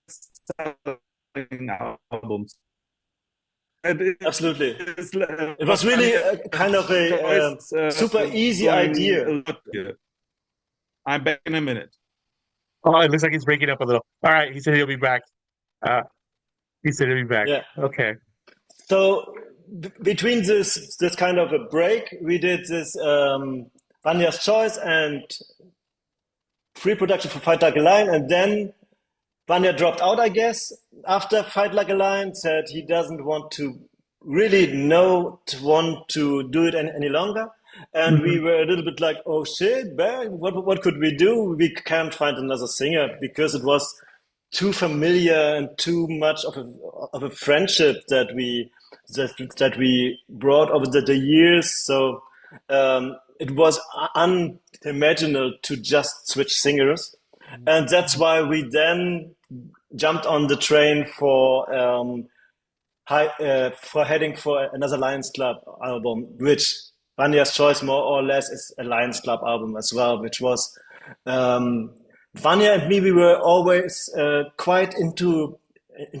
selling albums. And Absolutely. It was really kind of a super easy idea. I'm back in a minute. Oh, it looks like he's breaking up a little. All right, he said he'll be back. He said he'll be back. Yeah. Okay. So between this kind of a break, we did this Vanya's Choice and pre-production for Fight Like a Lion, and then Vanya dropped out, I guess, after Fight Like a Lion, said he doesn't want to really want to do it any longer. And we Mhm. were a little bit like, oh shit, man, what could we do? We can't find another singer because it was too familiar and too much of a friendship that we brought over the years. So it was unimaginable to just switch singers, and that's why we then jumped on the train for heading for another Lions Club album, which Vanya's Choice more or less is a Lions Club album as well, which was um, Vanya and me. We were always quite into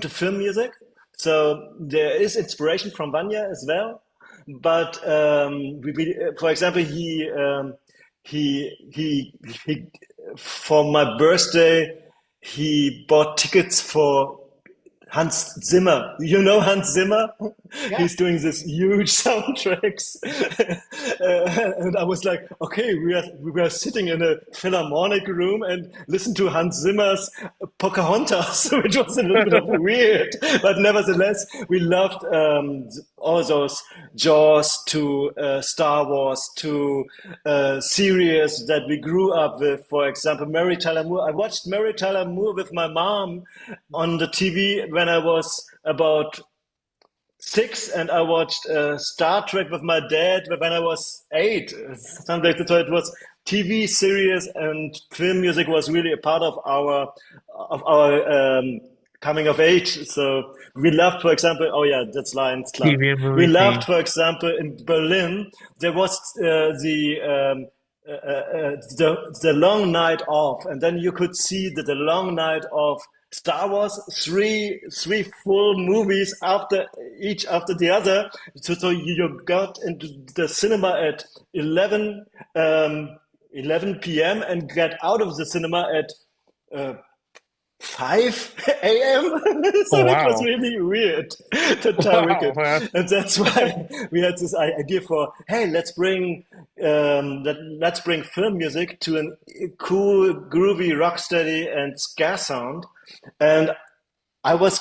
film music, so there is inspiration from Vanya as well. But for example, he for my birthday he bought tickets for Hans Zimmer. You know Hans Zimmer? Yeah. He's doing this huge soundtracks. And I was like, okay, we are sitting in a philharmonic room and listen to Hans Zimmer's Pocahontas, which was a little bit of weird. But nevertheless, we loved all those Jaws to Star Wars to series that we grew up with. For example, Mary Tyler Moore. I watched Mary Tyler Moore with my mom on the TV when I was about 6, and I watched Star Trek with my dad when I was 8. Something like that. So it was TV series and film music was really a part of our coming of age. So we loved, for example, oh yeah, that's Lions Club. TV and We movie loved, scene. for example, in Berlin, there was the long night off, and then you could see the long night of Star Wars, three full movies after the other. So you got into the cinema at 11 p.m. and get out of the cinema at uh, 5 a.m. Oh So it was wow. really weird, the time Wow, wicked. man. And that's why we had this idea for, hey, let's bring film music to a cool, groovy, rocksteady and ska sound. And I was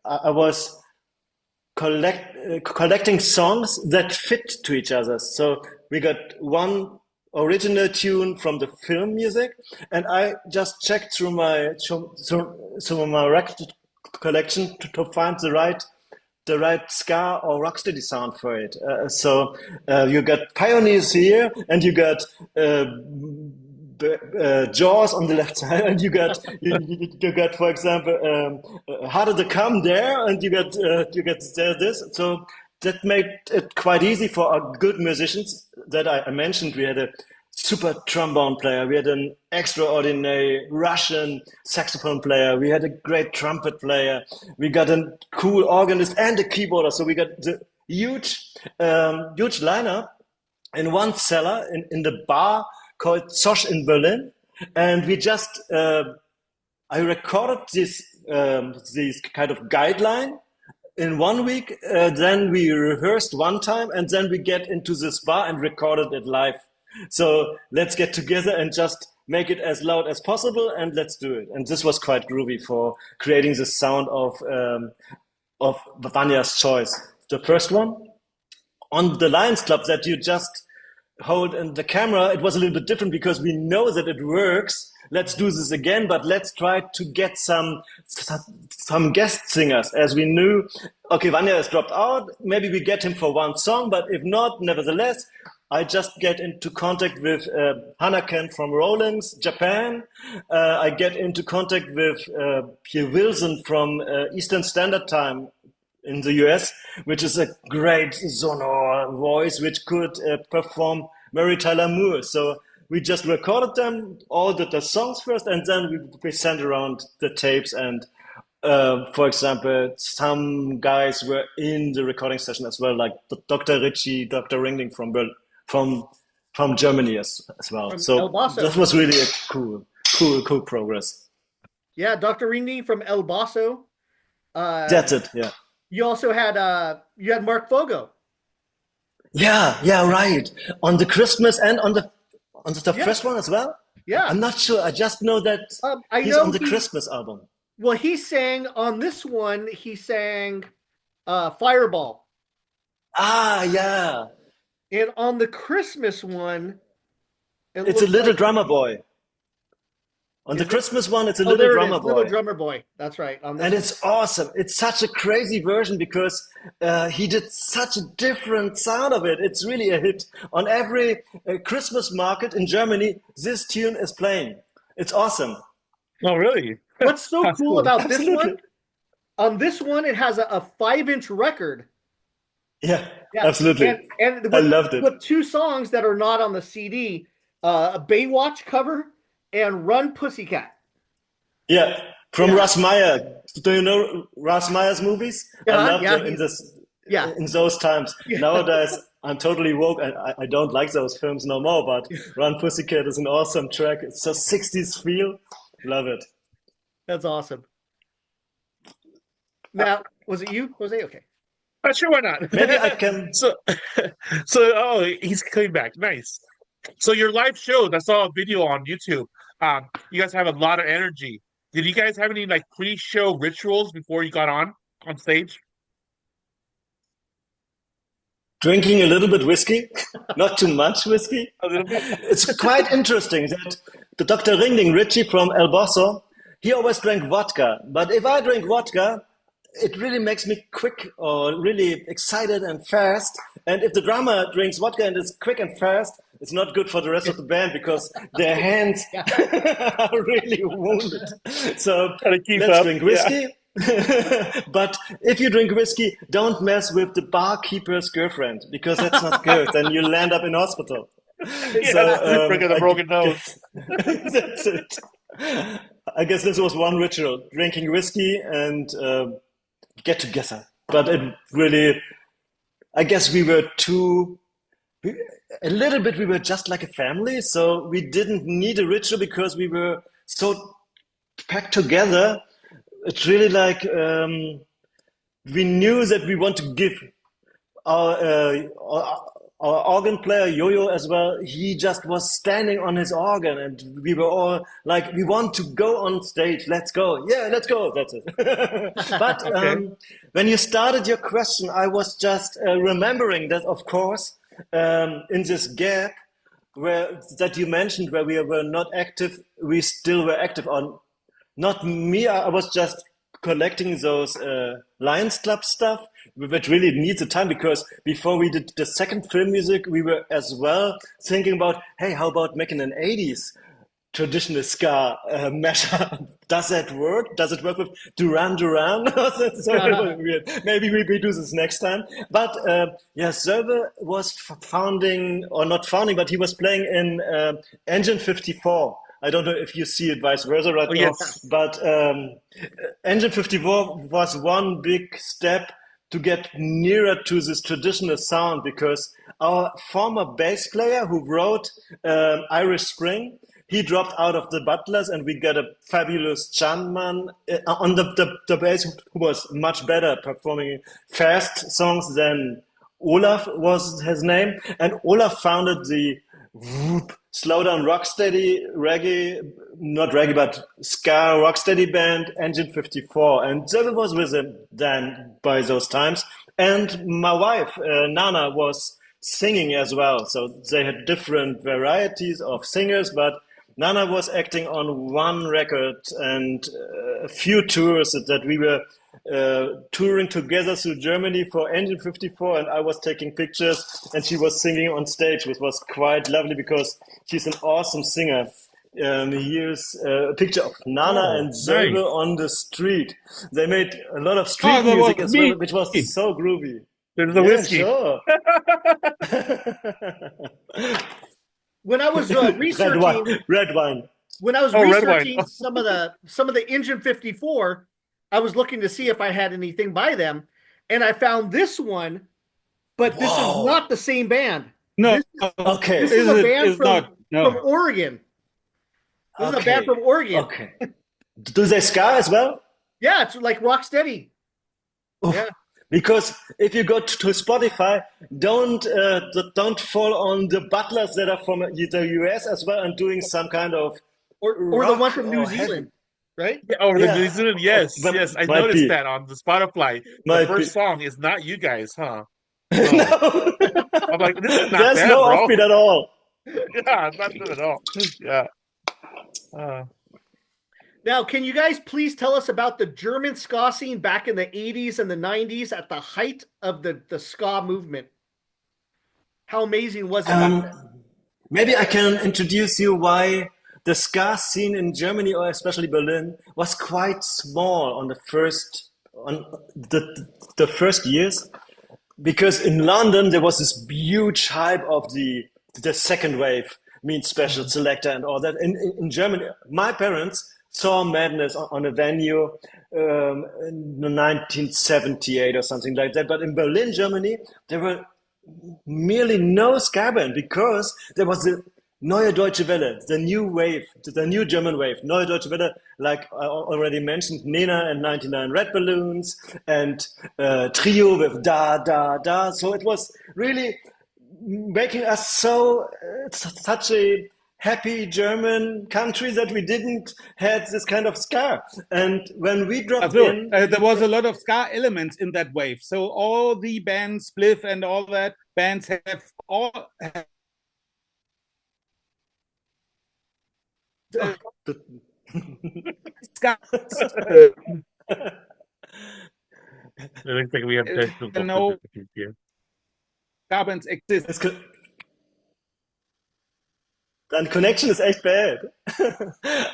I was collecting songs that fit to each other. So we got one original tune from the film music, and I just checked through my record collection to find the right ska or rocksteady sound for it. So you got Pioneers here, and you got Jaws on the left side, and you got, for example, Harder to Come there, and you got this. So that made it quite easy for our good musicians that I mentioned. We had a super trombone player, we had an extraordinary Russian saxophone player, we had a great trumpet player, we got a cool organist and a keyboarder. So we got the huge lineup in one cellar in the bar called Zosch in Berlin, and we just I recorded this kind of guideline in 1 week. Then we rehearsed one time, and then we get into this bar and recorded it live. So let's get together and just make it as loud as possible, and let's do it. And this was quite groovy for creating the sound of Vanya's Choice. The first one on the Lions Club that you just hold in the camera, it was a little bit different because we know that it works. Let's do this again, but let's try to get some guest singers, as we knew. Okay, Vanya has dropped out. Maybe we get him for one song, but if not, nevertheless, I just get into contact with Hanaken from Rollins, Japan. I get into contact with Pierre Wilson from Eastern Standard Time in the US, which is a great sonor voice which could perform Mary Tyler Moore. So we just recorded them, all the songs first, and then we sent around the tapes. And for example, some guys were in the recording session as well, like Dr. Ritchie, Dr. Ringling from from Germany as well. From El So that Baso. was really a cool progress. Yeah, Dr. Rini from El Baso. Uh, That's it. Yeah. you also had Mark Fogo. Yeah, right. On the Christmas and on the Yeah, first one as well. Yeah. I'm not sure. I just know that I he's know on the Christmas album. well, he sang on this one, he sang Fireball. Ah, yeah. And on the Christmas one, it It's a looks little like drummer boy. On the is it? Christmas one, it's a Oh, little there it drummer is, Little boy. Drummer Boy. That's right. On this And one. it's awesome. It's such a crazy version because he did such a different sound of it. It's really a hit. On every Christmas market in Germany, this tune is playing. It's awesome. Oh, really? What's so That's cool cool. about this one? Absolutely. On this one, it has a 5-inch record. Yeah, Yeah, absolutely. and I loved it. with two songs that are not on the CD, a Baywatch cover and Run Pussycat. Yeah, from Yeah, Russ Meyer. Do you know Russ Meyer's movies? I loved yeah, them yeah, in those times. yeah. Nowadays, I'm totally woke. I don't like those films no more. But Run Pussycat is an awesome track. It's so 60s feel. Love it. That's awesome. Now, was it you, Jose? Okay. Sure, why not? Maybe I can. So, oh, he's coming back. Nice. So your live shows, I saw a video on YouTube. You guys have a lot of energy. Did you guys have any like pre-show rituals before you got on stage? Drinking a little bit whiskey, not too much whiskey. A little bit. It's quite interesting that the Dr. Ringling, Richie from El Bosso, he always drank vodka. But if I drink vodka, it really makes me quick or really excited and fast. And if the drummer drinks vodka and is quick and fast, it's not good for the rest of the band because their hands are really wounded. So Gotta keep let's up. drink Yeah. whiskey. But if you drink whiskey, don't mess with the barkeeper's girlfriend because that's not good. Then you'll land up in hospital. Yeah, breaking the broken nose. That's it. I guess this was one ritual: drinking whiskey and get together. But it really, I guess we were a little bit. We were just like a family, so we didn't need a ritual because we were so packed together. It's really like we knew that we want to give our organ player Yo-Yo as well. He just was standing on his organ, and we were all like, "We want to go on stage. Let's go! Yeah, let's go!" That's it. But Okay. when you started your question, I was just remembering that, of course, in this gap where that you mentioned, where we were not active, we still were active on. Not me. I was just collecting those Lions Club stuff, which really needs a time because before we did the second film music, we were as well thinking about, hey, how about making an 80s traditional ska mashup? Does that work? Does it work with Duran Duran? That's so weird. Maybe we do this next time. But yeah, Serve was founding, or not founding, but he was playing in Engine 54. I don't know if you see it vice versa right Oh, now, yes. but Engine 54 was one big step to get nearer to this traditional sound because our former bass player who wrote Irish Spring, he dropped out of the Butlers and we got a fabulous Janman on the bass who was much better performing fast songs than Olaf was his name. And Olaf founded the slow down rocksteady reggae, not reggae, but ska rocksteady band Engine 54. And Zöbel was with him then by those times. And my wife, Nana, was singing as well. So they had different varieties of singers, but Nana was acting on one record and a few tours that we were touring together through Germany for Engine 54, and I was taking pictures, and she was singing on stage, which was quite lovely because she's an awesome singer. Here's a picture of Nana Oh, and nice. Zöbel on the street. They made a lot of Oh, street that music was as well, me. which was so groovy. There's the Yeah, whiskey. sure. When I was Red researching, wine, red wine. when I was Oh, red wine. researching some of the Engine 54, I was looking to see if I had anything by them, and I found this one, but this is Whoa. not the same band. No, Okay. This is a band is not. from No. Oregon. This is a Okay. band from Oregon. Okay. Do they ska as well? Yeah, it's like Rocksteady. Oof. Yeah. Because if you go to Spotify, don't fall on the butlers that are from the US as well and doing some kind of or the one rock from New or heavy. Zealand, right? Yeah, oh, the New Yeah, Zealand, yes, but yes, I might noticed be, that on the Spotify. The might be. first song is not you guys, huh? Oh, No, I'm like, this is not there's them, no bro. offbeat at all. Yeah, not them at all. Yeah. Uh, Now, can you guys please tell us about the German ska scene back in the 80s and the 90s at the height of the ska movement? How amazing was it back then? Maybe I can introduce you why the ska scene in Germany or especially Berlin was quite small on the first years. Because in London there was this huge hype of the second wave, means special selector and all that. In Germany, my parents saw Madness on a venue in 1978 or something like that. But in Berlin, Germany, there were merely no ska band because there was the Neue Deutsche Welle, the new wave, the new German wave. Neue Deutsche Welle, like I already mentioned, Nena and 99 Red Balloons and Trio with Da Da Da. So it was really making us such a happy German country that we didn't have this kind of ska. And when we dropped So, in, there was a lot of ska elements in that wave. So all the bands, Spliff and all that bands have all have, ska. it looks like we have technical No difficulties here. ska bands exist. Dein Connection ist echt bad.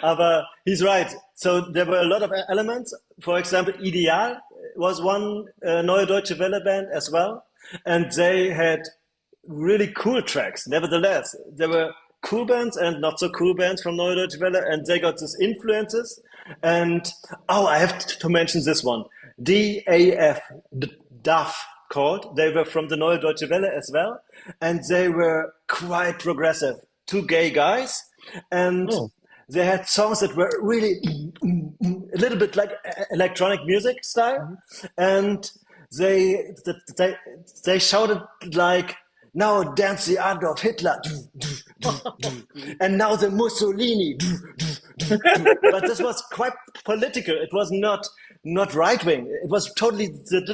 Aber he's right. So there were a lot of elements. For example, Ideal was one Neue Deutsche Welle band as well. And they had really cool tracks. Nevertheless, there were cool bands and not so cool bands from Neue Deutsche Welle. And they got these influences. And, oh, I have to mention this one. DAF, DAF called. They were from the Neue Deutsche Welle as well. And they were quite progressive. Two gay guys, and they had songs that were really a little bit like electronic music style, and they they shouted like, now dance the Adolf Hitler, and now the Mussolini. But this was quite political. It was not right wing. It was totally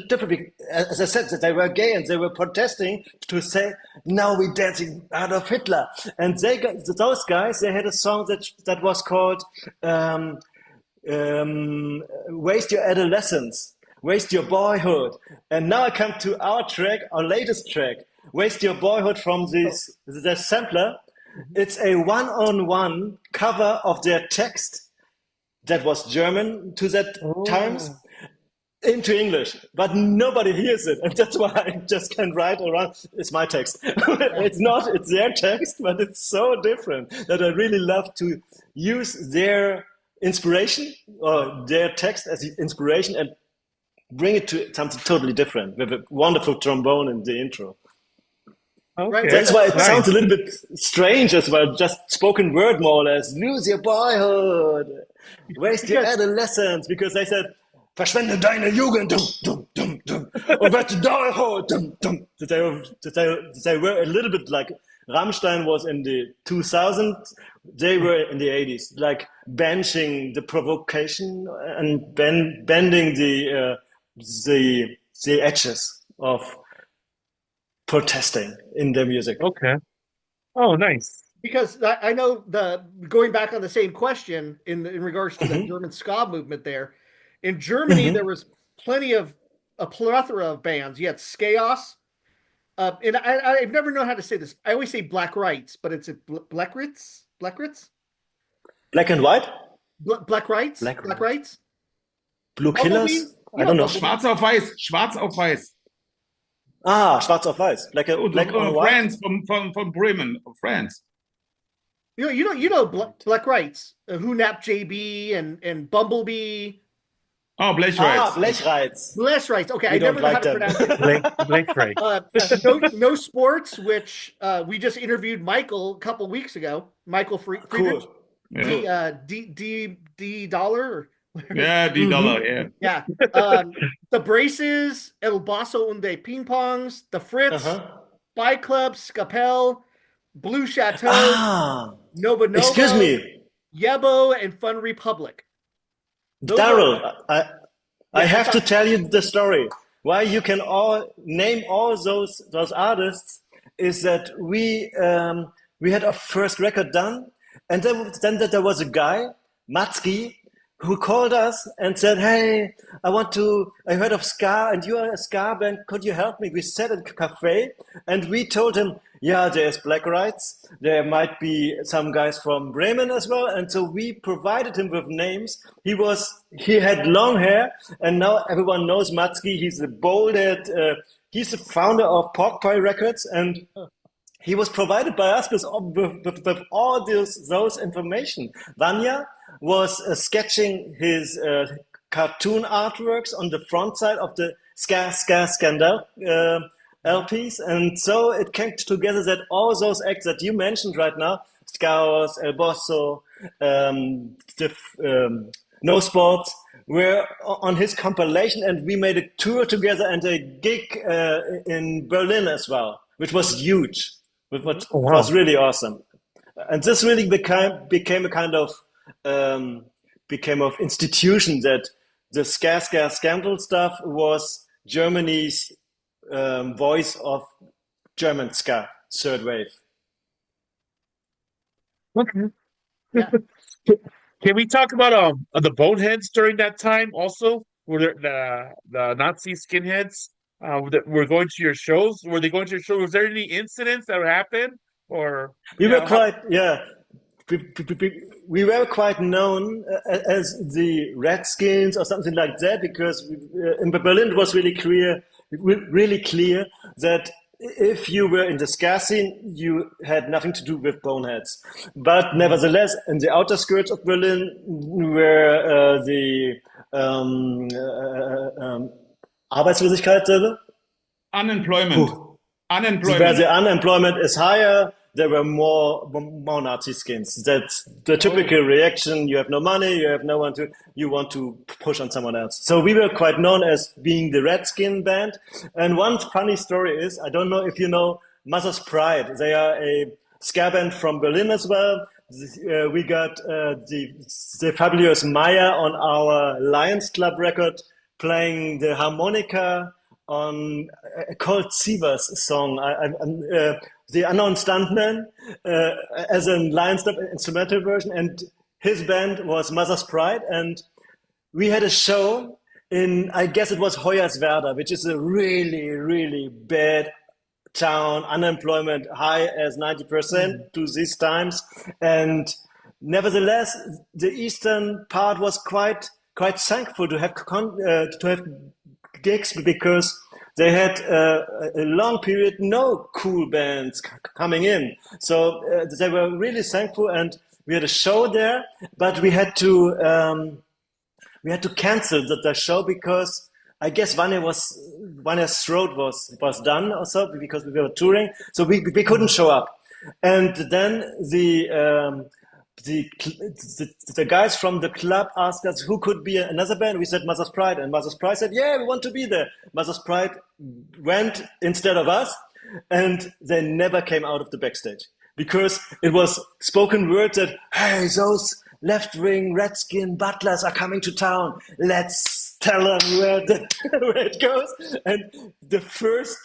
different. As I said, that they were gay and they were protesting to say, now we're dancing Adolf Hitler. And those guys, they had a song that was called Waste Your Adolescence, Waste Your Boyhood. And now I come to our track, our latest track, Waste Your Boyhood from the sampler. It's a one-on-one cover of their text that was German to that times into English, but nobody hears it, and that's why I just can write around. It's my text. It's their text, but it's so different that I really love to use their inspiration or their text as inspiration and bring it to something totally different with a wonderful trombone in the intro. Okay. That's why it sounds a little bit strange as well, just spoken word more or less. Lose your boyhood, waste your adolescence, because they said, verschwende deine Jugend, und werd Boyhood, They were a little bit like Rammstein was in the 2000s, they were in the 80s, like benching the provocation and bending the edges of protesting in their music. Okay. Oh, nice. Because I know going back on the same question in regards to the German ska movement there. In Germany, there was a plethora of bands. You had Chaos, and I've never known how to say this. I always say Black Rights, but it's Black Ritz? Black and white? Black Rights? Black Rights? Blue Killers? I don't know. Schwarz auf Weiß, Schwarz auf Weiß. Ah, Schwarz auf Weiß. Black on white. France from Bremen, France. You know Black Rights, Who Napped JB and Bumblebee. Oh, Blechreiz. Ah, Blechreiz. Blechreiz. Okay, I never know how to pronounce it. Blake. No Sports, which we just interviewed Michael a couple weeks ago. Michael Friedrich. Cool. Yeah. D Dollar. Yeah, the dollar. Yeah. Yeah. The Braces, El Basso Unde Ping Pongs, the Fritz, Uh-huh. Spy Club, Scapel, Blue Chateau, Ah, Nova excuse Novo, me, Yebo, and Fun Republic. Those are, Daryl. I yeah, what's have to up? tell you the story. Why you can all name all those artists is that we had our first record done, and then there was a guy, Matsky, who called us and said, "Hey, I heard of ska, and you are a ska band. Could you help me?" We sat in a cafe, and we told him, "Yeah, there's Black Rights. There might be some guys from Bremen as well." And so we provided him with names. He had long hair, and now everyone knows Matsky. He's the bolded. He's the founder of Pork Pie Records, and he was provided by us with all those information. Vanya was sketching his cartoon artworks on the front side of the Ska Scandal LPs. And so it came together that all those acts that you mentioned right now, Scaos, El Bosso, No Sports, were on his compilation, and we made a tour together and a gig in Berlin as well, which was huge, which Oh, was wow. really awesome. And this really became a kind of became of institution that the ska scandal stuff was Germany's voice of German ska third wave. Okay. Yeah. Can we talk about the boneheads during that time also? Were there the Nazi skinheads that were going to your shows? Were they going to your shows? Was there any incidents that happened? Or We were yeah, how, quite, yeah, we were quite known as the Redskins or something like that because in Berlin it was really clear that if you were in the ska scene, you had nothing to do with boneheads. But Mhm. nevertheless, in the outer skirts of Berlin, where the Arbeitslosigkeit, Unemployment. Puh. Where Unemployment. the unemployment is higher, there were more Nazi skins. That's the Oh. typical reaction. You have no money, you have no one to, you want to push on someone else. So we were quite known as being the Redskin band. And one funny story is, I don't know if you know Mother's Pride. They are a ska band from Berlin as well. We got the fabulous Maya on our Lions Club record playing the harmonica on a Colt Sievers song, the Unknown Stuntman, as a Lions Club instrumental version, and his band was Mother's Pride, and we had a show in, I guess it was Hoyerswerda, which is a really, really bad town, unemployment high as 90% Mhm. to these times, and nevertheless, the eastern part was quite thankful to have gigs because they had a long period no cool bands coming in. So they were really thankful, and we had a show there, but we had to cancel the show because I guess Vanya's throat was done or so because we were touring, so we couldn't show up. And then the guys from the club asked us who could be another band. We said Mother's Pride, and Mother's Pride said, "Yeah, we want to be there." Mother's Pride went instead of us, and they never came out of the backstage because it was spoken word that, "Hey, those left-wing Redskin Butlers are coming to town. Let's tell them where it goes." And the first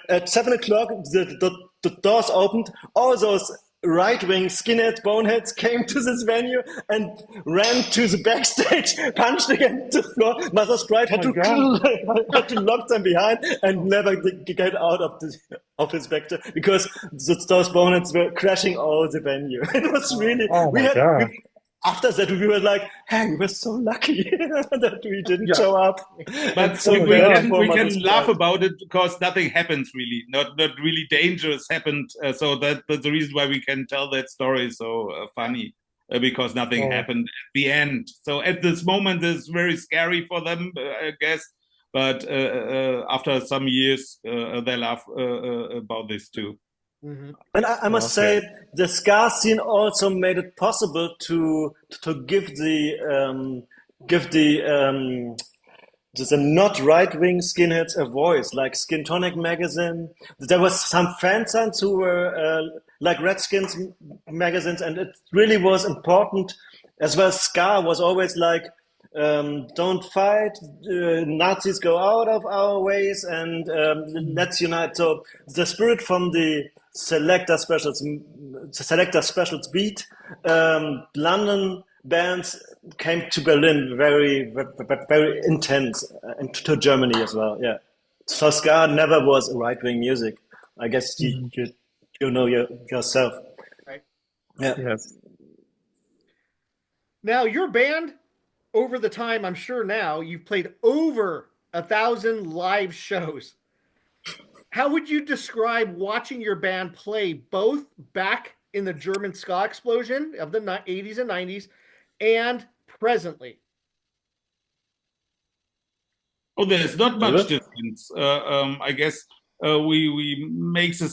at 7 o'clock, the doors opened. All those right-wing skinhead boneheads came to this venue and ran to the backstage, punched against the floor. Mother's Pride Oh had my God. had to lock them behind and never get out of his backstage because those boneheads were crashing all the venue. It was really Oh my God. after that we were like, "Hey, we were so lucky that we didn't Yeah. show up." And But Oh so we, my we glad God. can for we Mother's can laugh Pride. about it because nothing happens really. Not really dangerous happened. So that's the reason why we can tell that story so funny because nothing Oh. happened at the end. So at this moment, it's very scary for them, I guess. But after some years, they laugh about this too. Mhm. And I must Okay. say, the ska scene also made it possible to give the give the not right-wing skinheads a voice, like Skin Tonic magazine. There was some fanzines who were like Redskins magazines, and it really was important as well. Ska was always like, don't fight, Nazis go out of our ways, and let's unite. So the spirit from the Selector Specials beat, London bands came to Berlin very intense, and to Germany as well. Yeah, so ska never was right wing music. I guess you know yourself. Right. Yeah. Yes. Now, your band, over the time, I'm sure now, you've played over 1,000 live shows. How would you describe watching your band play both back in the German ska explosion of the 80s and 90s and presently? Oh, there's not much Oliver? difference. I guess we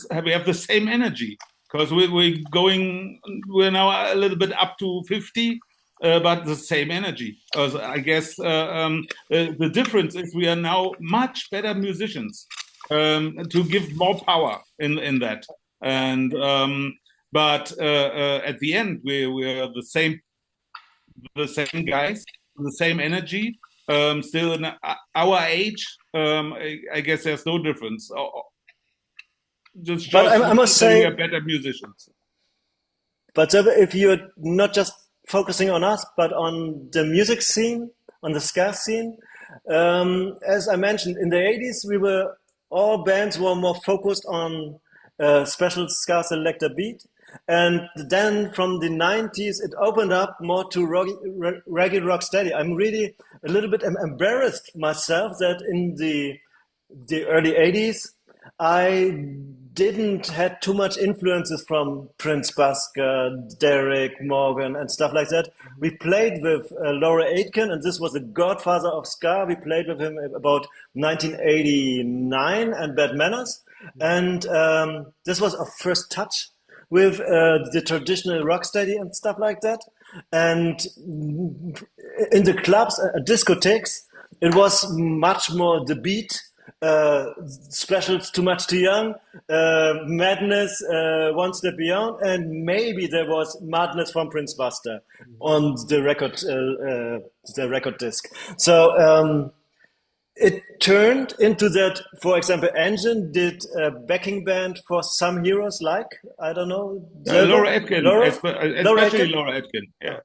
have the same energy because we're now a little bit up to 50, but the same energy. I guess the difference is we are now much better musicians to give more power in that. And but at the end, we are the same guys, the same energy. Still in our age, I guess there's no difference. Just But shows I must that we are say, better musicians. but if you're not just focusing on us, but on the music scene, on the ska scene, as I mentioned, in the 80s, all bands were more focused on special ska selector beat. And then from the 90s, it opened up more to reggae rock steady. I'm really a little bit embarrassed myself that in the early 80s, I didn't had too much influences from Prince Busker, Derek Morgan, and stuff like that. We played with Laura Aitken, and this was the godfather of ska. We played with him about 1989 and Bad Manners, and this was our first touch with the traditional rocksteady and stuff like that. And in the clubs, discotheques, it was much more the beat, specials too much too young, madness, one step beyond, and maybe there was madness from Prince Buster on the record disc. So it turned into that. For example, Engine did a backing band for some heroes, like I don't know, Laura Atkin, Laura, especially Aitken? Laura Atkin. Yeah.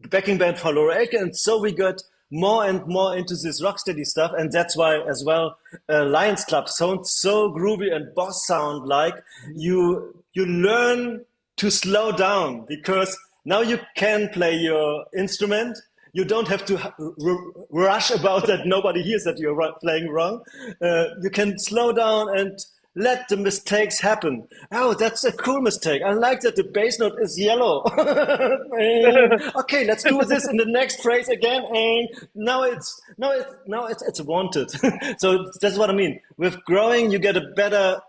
Backing band for Laura Aitken, and so we got more and more into this rocksteady stuff, and that's why as well Lions Club sounds so groovy and boss sound like. You learn to slow down because now you can play your instrument. You don't have to rush about that nobody hears that you're playing wrong. You can slow down and let the mistakes happen. Oh, that's a cool mistake. I like that the bass note is yellow. Okay, let's do this in the next phrase again. And now it's wanted. So that's what I mean. With growing, you get a better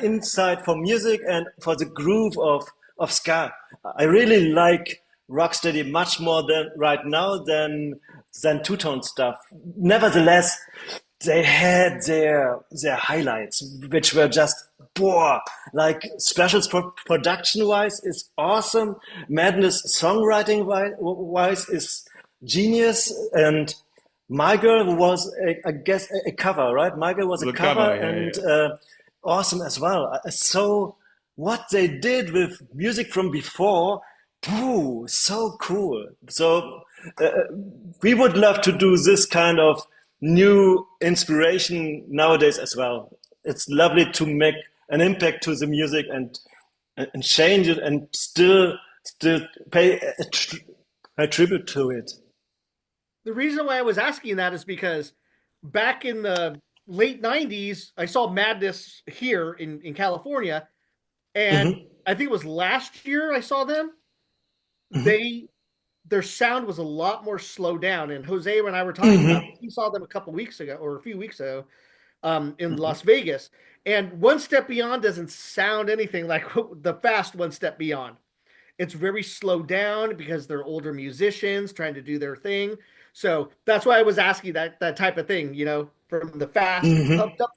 insight for music and for the groove of ska. I really like rocksteady much more than right now than two-tone stuff. Nevertheless, they had their highlights, which were just boah, like specials production wise is awesome. Madness songwriting wise is genius, and My Girl was I guess a cover, right? My Girl was a The cover cover, yeah, and yeah. awesome as well. So what they did with music from before, pooh, so cool. So we would love to do this kind of new inspiration nowadays as well. It's lovely to make an impact to the music and change it and still pay a tribute to it. The reason why I was asking that is because back in the late 90s, I saw Madness here in California, and Hmm. I think it was last year I saw them. Hmm. Their sound was a lot more slowed down. And Jose and I were talking about Hmm. he saw them a couple weeks ago or a few weeks ago in Las Vegas. And One Step Beyond doesn't sound anything like the fast One Step Beyond. It's very slowed down because they're older musicians trying to do their thing. So that's why I was asking that type of thing, from the fast, Hmm. pumped up,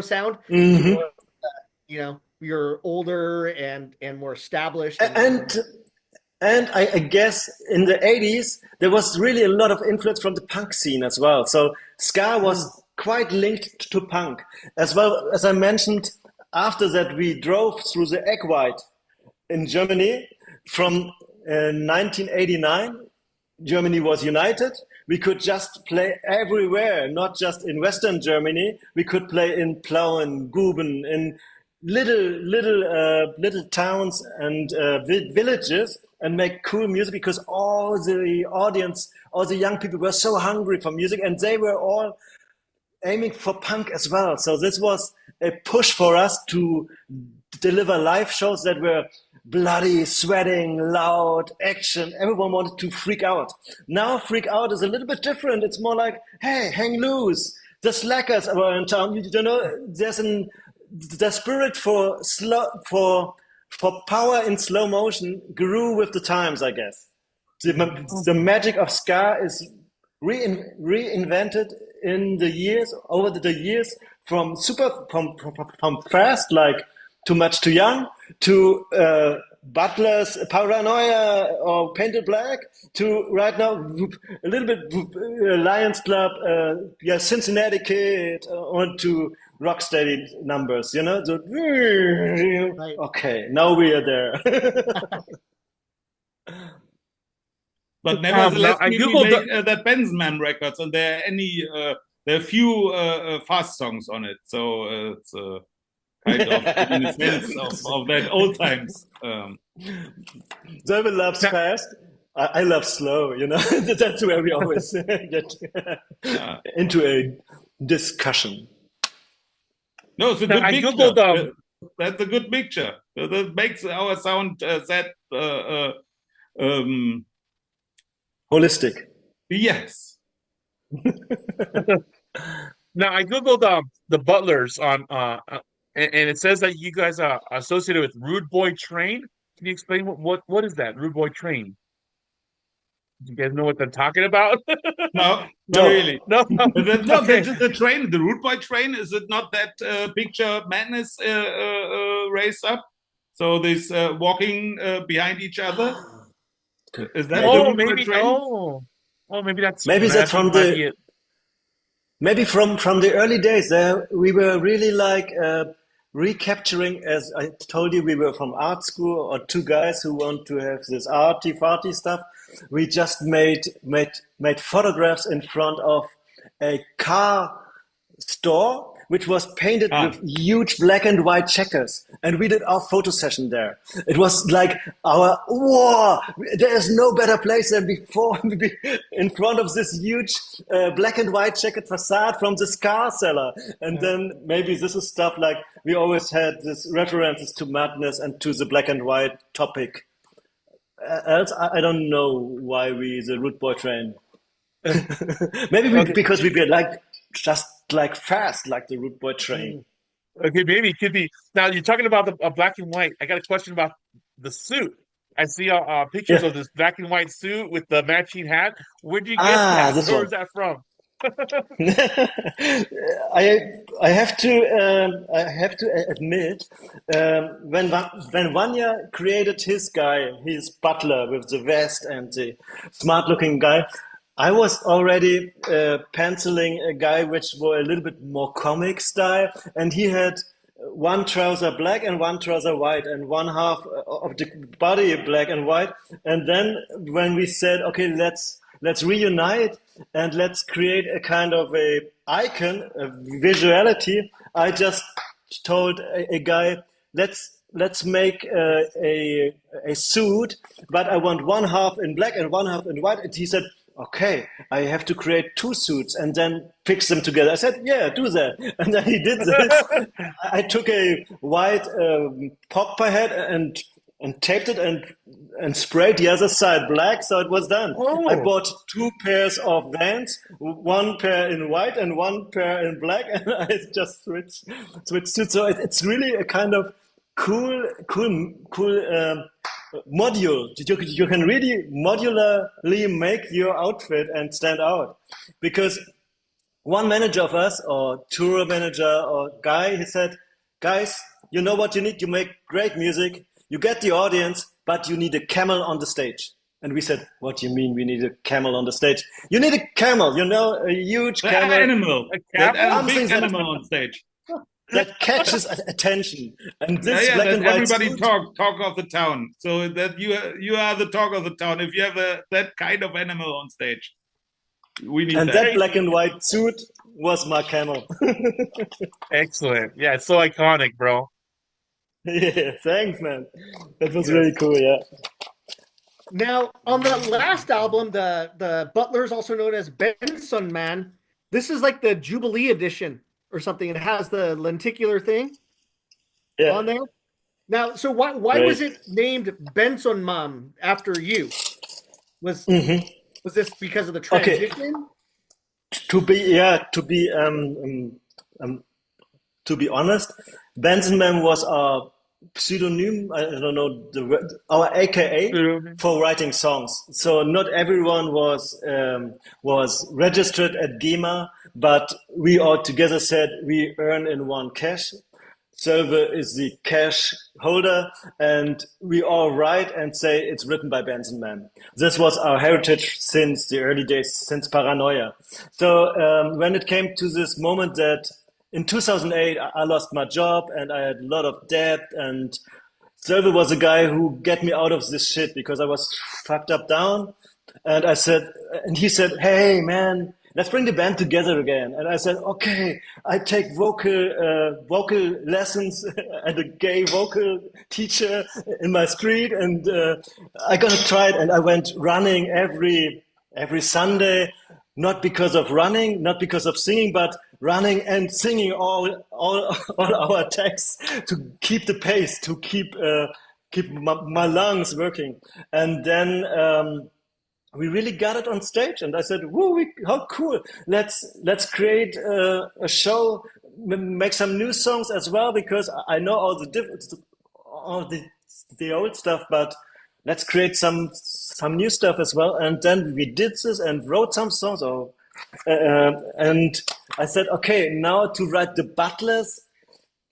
sound to Hmm. more, you're older and more established and And I guess in the 80s there was really a lot of influence from the punk scene as well. So ska was mm, quite linked to punk. As well as I mentioned, after that we drove through the egg white in Germany from 1989. Germany was united. We could just play everywhere, not just in Western Germany. We could play in Plauen, Guben, in little towns and villages, and make cool music because all the audience, all the young people were so hungry for music, and they were all aiming for punk as well. So this was a push for us to deliver live shows that were bloody, sweating, loud, action. Everyone wanted to freak out. Now freak out is a little bit different. It's more like, hey, hang loose. The slackers are in town. You know, the spirit for power in slow motion grew with the times, I guess. The magic of ska is reinvented in the years over the years from fast like Too Much Too Young to Butlers Paranoia or Painted Black to right now a little bit Lions Club, yeah, Cincinnati Kid, on to Rocksteady numbers, you know. right. Okay, now we are there. But Now nevertheless, I we googled make that Benzman records, and there are few fast songs on it, so it's kind of giving a sense of that old times. David loves now, fast. I love slow, you know. That's where we always get Yeah. into a discussion. No, it's a now good I mixture. googled That's a good mixture. That makes our sound that Holistic. yes. now I googled the Butlers on and it says that you guys are associated with Rude Boy Train. Can you explain what is that Rude Boy Train? Do you guys know what they're talking about? No, not No. really. No. No, Okay. the train, the Root Boy train, is it not that picture madness race up? So this walking behind each other, is that the Oh, Maybe Root Boy maybe. train? Oh, maybe maybe that's that from might be the it. maybe from the early days. We were really like recapturing, as I told you, we were from art school or two guys who want to have this arty farty stuff. We just made photographs in front of a car store which was painted with Ah, huge black and white checkers, and we did our photo session there. It was like our whoa, there is no better place than before in front of this huge black and white checkered facade from this car seller. And then maybe this is stuff like we always had this references to madness and to the black and white topic. Else I don't know why we the root boy train. Maybe Okay. because we were like just like fast, like the Root Boy train. mm. Okay, maybe it could be. Now you're talking about the black and white. I got a question about the suit. I see pictures Yeah. of this black and white suit with the matching hat. Where'd you get Ah, that? this Where one. is that from? I have to admit, when Vanya created his guy, his butler with the vest and the smart-looking guy, I was already penciling a guy which were a little bit more comic style, and he had one trouser black and one trouser white, and one half of the body black and white. And then when we said, okay, let's reunite and let's create a kind of a icon, a visuality. I just told a guy, let's make a suit, but I want one half in black and one half in white. And he said, okay, I have to create two suits and then fix them together. I said, yeah, do that. And then he did this. I took a white pop head and taped it and sprayed the other side black, so it was done. I Oh, bought two pairs of Vans, one pair in white and one pair in black, and I just switched suits. So it's really a kind of cool module. You can really modularly make your outfit and stand out. Because one manager of us, or tour manager, or guy, he said, guys, you know what you need? You make great music, you get the audience, but you need a camel on the stage. And we said, what do you mean we need a camel on the stage? You need a camel, you know, a huge camel. Animal. A That camel? big animal on stage. That catches attention. And this Yeah, black that and white everybody suit, talk of the town. So that you are the talk of the town. If you have that kind of animal on stage, we need and that. that black and white suit was my camel. Excellent. Yeah, it's so iconic, bro. Yeah, thanks, man. That was Yes. really cool. Yeah. Now, on the last album, the Butlers, also known as Benson Man, this is like the Jubilee edition or something. It has the lenticular thing Yeah. on there. Now, so why was Great. it named Benson Man after you? Was Mhm. was this because of the Okay. transition? To be yeah, to be honest, Benson Man was our pseudonym. I don't know our AKA for writing songs. So not everyone was registered at GEMA, but we all together said we earn in one cash. Server is the cash holder, and we all write and say it's written by Benson Man. This was our heritage since the early days, since Paranoia. So when it came to this moment that in 2008 I lost my job and I had a lot of debt, and Server was a guy who get me out of this shit because I was fucked up down. And I said, and he said, "Hey man, let's bring the band together again." And I said, "Okay, I take vocal lessons at a gay vocal teacher in my street, and I gonna try it." And I went running every Sunday, not because of running, not because of singing, but running and singing all our texts to keep the pace, to keep my lungs working. And then we really got it on stage, and I said, "Whoa, how cool! Let's create a show, make some new songs as well, because I know all the old stuff, but let's create some new stuff as well." And then we did this and wrote some songs. And I said, "Okay, now to write the Butlers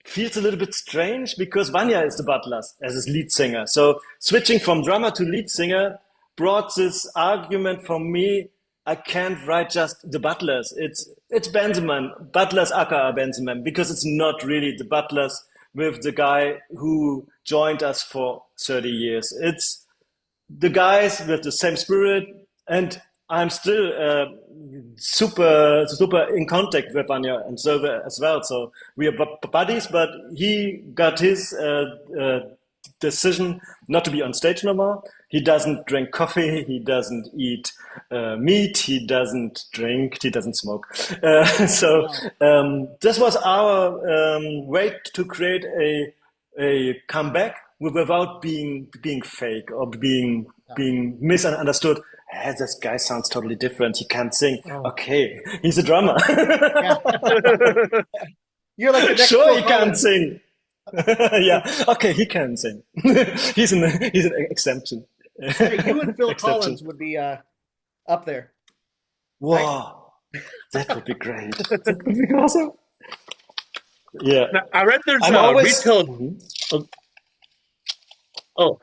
feels a little bit strange because Vanya is the Butlers as his lead singer. So switching from drummer to lead singer brought this argument for me. I can't write just the Butlers. It's Benjamin, Butlers aka Benjamin, because it's not really the Butlers with the guy who joined us for 30 years. It's the guys with the same spirit, and I'm still super in contact with Vanya and Silver as well. So we are buddies, but he got his decision not to be on stage no more. He doesn't drink coffee. He doesn't eat meat. He doesn't drink. He doesn't smoke. So this was our way to create a comeback without being fake or being misunderstood. Hey, this guy sounds totally different. He can't sing. Okay, he's a drummer. Yeah. You're like the next Sure, Phil he can't Collins. sing. Yeah, okay, he can sing. He's an exemption. Hey, you and Phil Exception. Collins would be up there. Wow, that would be great. That would be awesome. Yeah, Now, I read there's I'm a always. retail. Mhm.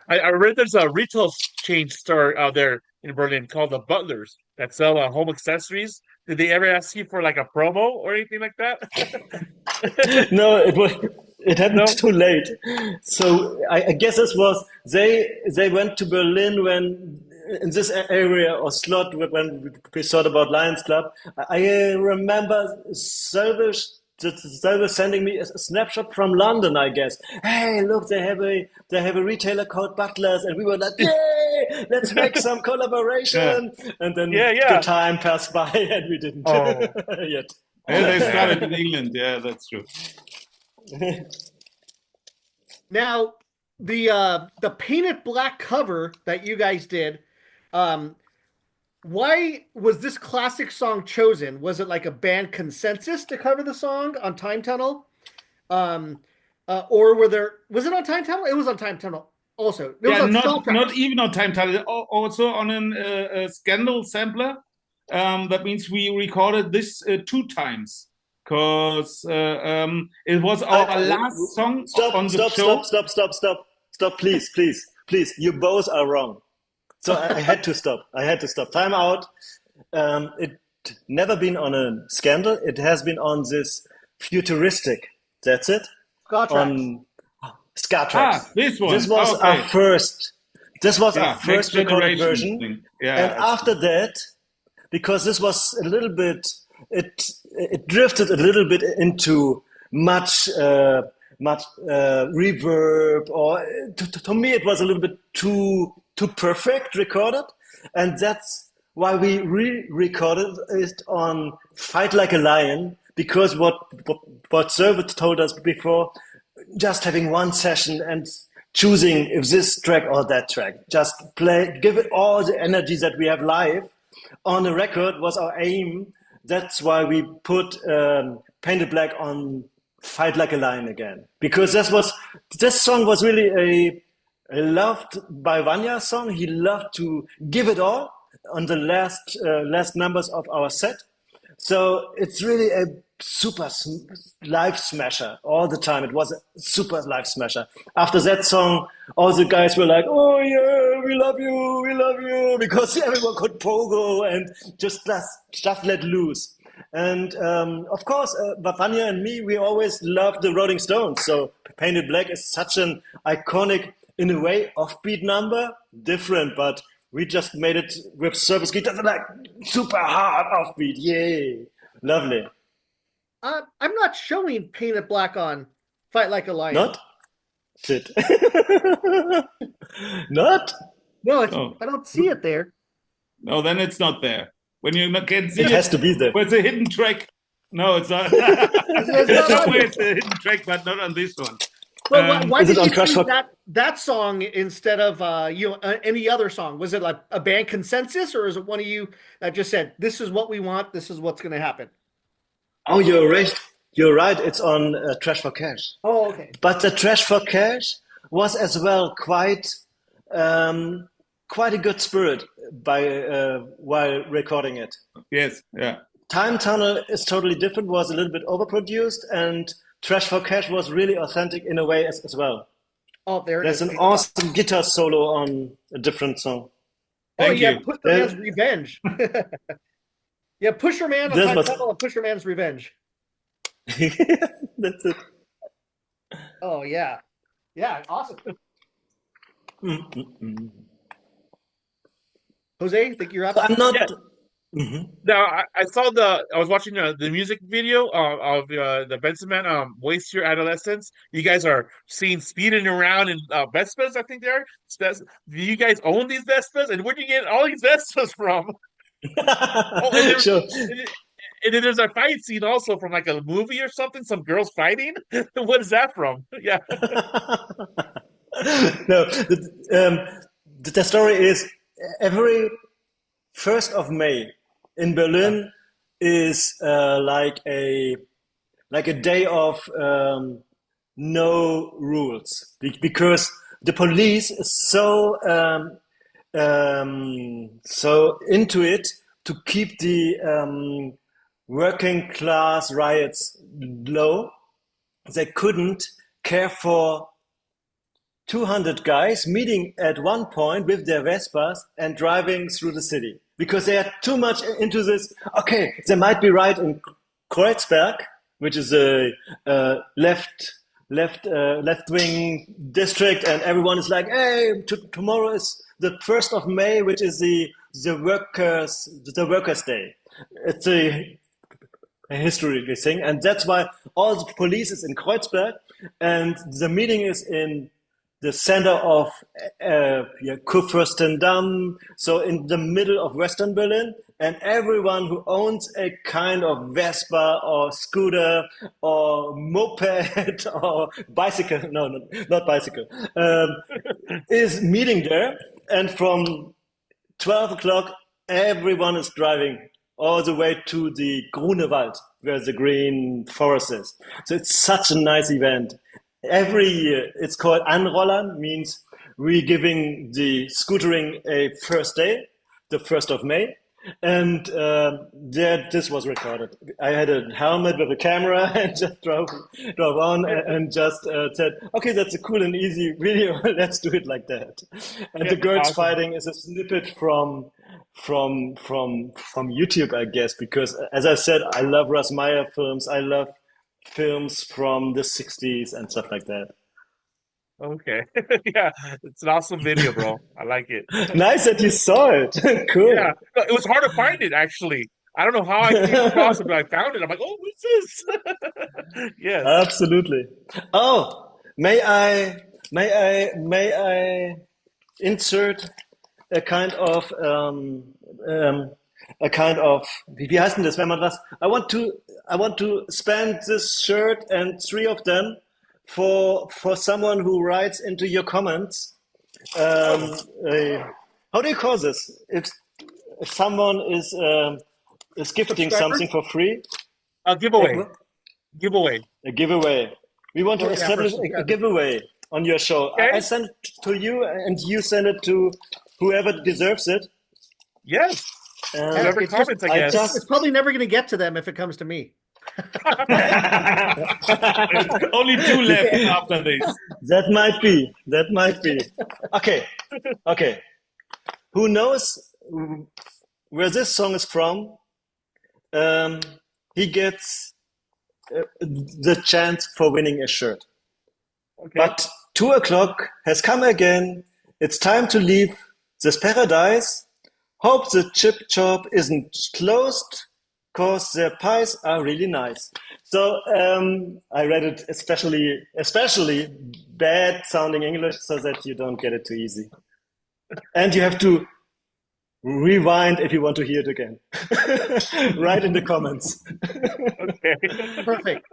I read there's a retail chain store out there in Berlin called the Butlers that sell home accessories. Did they ever ask you for like a promo or anything like that? No, it happened No. too late. So I guess this was they went to Berlin when in this area or slot when we thought about Lions Club. I remember Selva sending me a snapshot from London, I guess. Hey, look, they have a retailer called Butlers, and we were like, yay, let's make some collaboration. And then Yeah. the time passed by, and we didn't Oh. yet. Yeah, they started in England. Yeah, that's true. Now, the painted black cover that you guys did, why was this classic song chosen? Was it like a band consensus to cover the song on Time Tunnel? Or was it on Time Tunnel? It was on Time Tunnel. Also, there was Yeah, on Skull not Tracks. even on Time Tunnel. Also on a Scandal sampler. That means we recorded this 2 times because it was our last song Stop, on the stop, stop, show. stop, stop, stop, stop, please, please, please. You both are wrong. So I had to stop. I had to stop. Time out. It never been on a scandal. It has been on this futuristic. That's it. Skull Tracks. On Scar Tracks. Ah, this This one. was our Okay. first. This was our Yeah, next first recorded generation version. thing. And Yeah, I after see. that, because this was a little bit, it drifted a little bit into much much reverb, or to me it was a little bit too perfect recorded, and that's why we re-recorded it on Fight Like a Lion, because what Servet told us before, just having one session and choosing if this track or that track, just play, give it all the energy that we have live on the record was our aim. That's why we put Painted Black on Fight Like a Lion again, because this song was really a loved by Vanya song. He loved to give it all on the last numbers of our set. So it's really a super live smasher all the time. It was a super live smasher. After that song, all the guys were like, "Oh yeah, we love you," because everyone could pogo and just let loose. And of course, Vanya and me, we always loved the Rolling Stones. So Painted Black is such an iconic, in a way, offbeat number, different, but we just made it with service guitars, like super hard offbeat. Yay. Lovely. I'm not showing Painted Black on Fight Like a Lion. Not? Shit. Not? No, Oh, I don't see it there. no, then it's not there. When you can see It has to be there. but it's a hidden track. No, it's not. It's not on Somewhere here. it's a hidden track, but not on this one. Well, why Is did it on you Crash choose for? that song instead of any other song? Was it like a band consensus, or is it one of you that just said, "This is what we want. This is what's going to happen"? Oh, you're right. You're right. It's on Trash for Cash. Oh, okay. But the Trash for Cash was as well quite a good spirit by while recording it. Yes, yeah. Time Tunnel is totally different, was a little bit overproduced, and Trash for Cash was really authentic in a way as well. Oh, there it There's is. an awesome guitar solo on a different song. Oh, Thank yeah, you. Pusher There- Man's Revenge. Yeah, Pusher Man on This Time was- Tunnel and Pusher Man's Revenge. That's it. Oh, yeah. Yeah, awesome. Jose, think you're up? So I'm not. Yeah. Mhm. Now I saw I was watching the music video of the Benson Man Waste Your Adolescence. You guys are seen speeding around in Vespas, I think they are. Do you guys own these Vespas? And where do you get all these Vespas from? Oh, Sure. and then there's a fight scene also from like a movie or something, some girls fighting. What is that from? Yeah. No, the story is every 1st of May in Berlin is like a day of no rules, because the police is so into it to keep the working class riots low. They couldn't care for 200 guys meeting at one point with their Vespas and driving through the city, because they are too much into this. Okay, they might be right in Kreuzberg, which is a left wing district, and everyone is like, "Hey, tomorrow is the 1st of May, which is the workers' day." It's a history thing, and that's why all the police is in Kreuzberg, and the meeting is in the center of Kurfürstendamm, so in the middle of Western Berlin, and everyone who owns a kind of Vespa or scooter or moped or bicycle, no, not bicycle, is meeting there, and from 12 o'clock, everyone is driving all the way to the Grunewald, where the green forest is. So it's such a nice event. Every year, it's called Anrollern, means we giving the scootering a first day, the 1st of May. And this was recorded. I had a helmet with a camera and just drove on and just said, okay, that's a cool and easy video. Let's do it like that. And Yeah, the girls awesome. fighting is a snippet from YouTube, I guess, because as I said, I love Russ Meyer films. I love films from the 60s and stuff like that. Okay. Yeah, it's an awesome video, bro. I like it. Nice that you saw it. Yeah, Cool. no, it was hard to find it actually. I don't know how I came across it, but I found it. I'm like, oh, what's this? Yes. Absolutely. Oh, may I insert a kind of wie heißt denn das, wenn man was I want to spend this shirt and 3 of them for someone who writes into your comments. How do you call this? If someone is gifting Subscriber? something for free, A giveaway. Giveaway. a giveaway. We want to Oh, yeah, for establish a subscribers. giveaway on your show. Okay. I send it to you, and you send it to whoever deserves it. Yes. And Whoever it's just- comments, I I guess. just- It's probably never going to get to them if it comes to me. Only 2 left after this. that might be. That might be. Okay. Okay. Who knows where this song is from? He gets the chance for winning a shirt. Okay. But 2 o'clock has come again. It's time to leave this paradise. Hope the chip shop isn't closed, cause their pies are really nice. So I read it especially bad sounding English so that you don't get it too easy. And you have to rewind if you want to hear it again. Write in the comments. Okay. Perfect.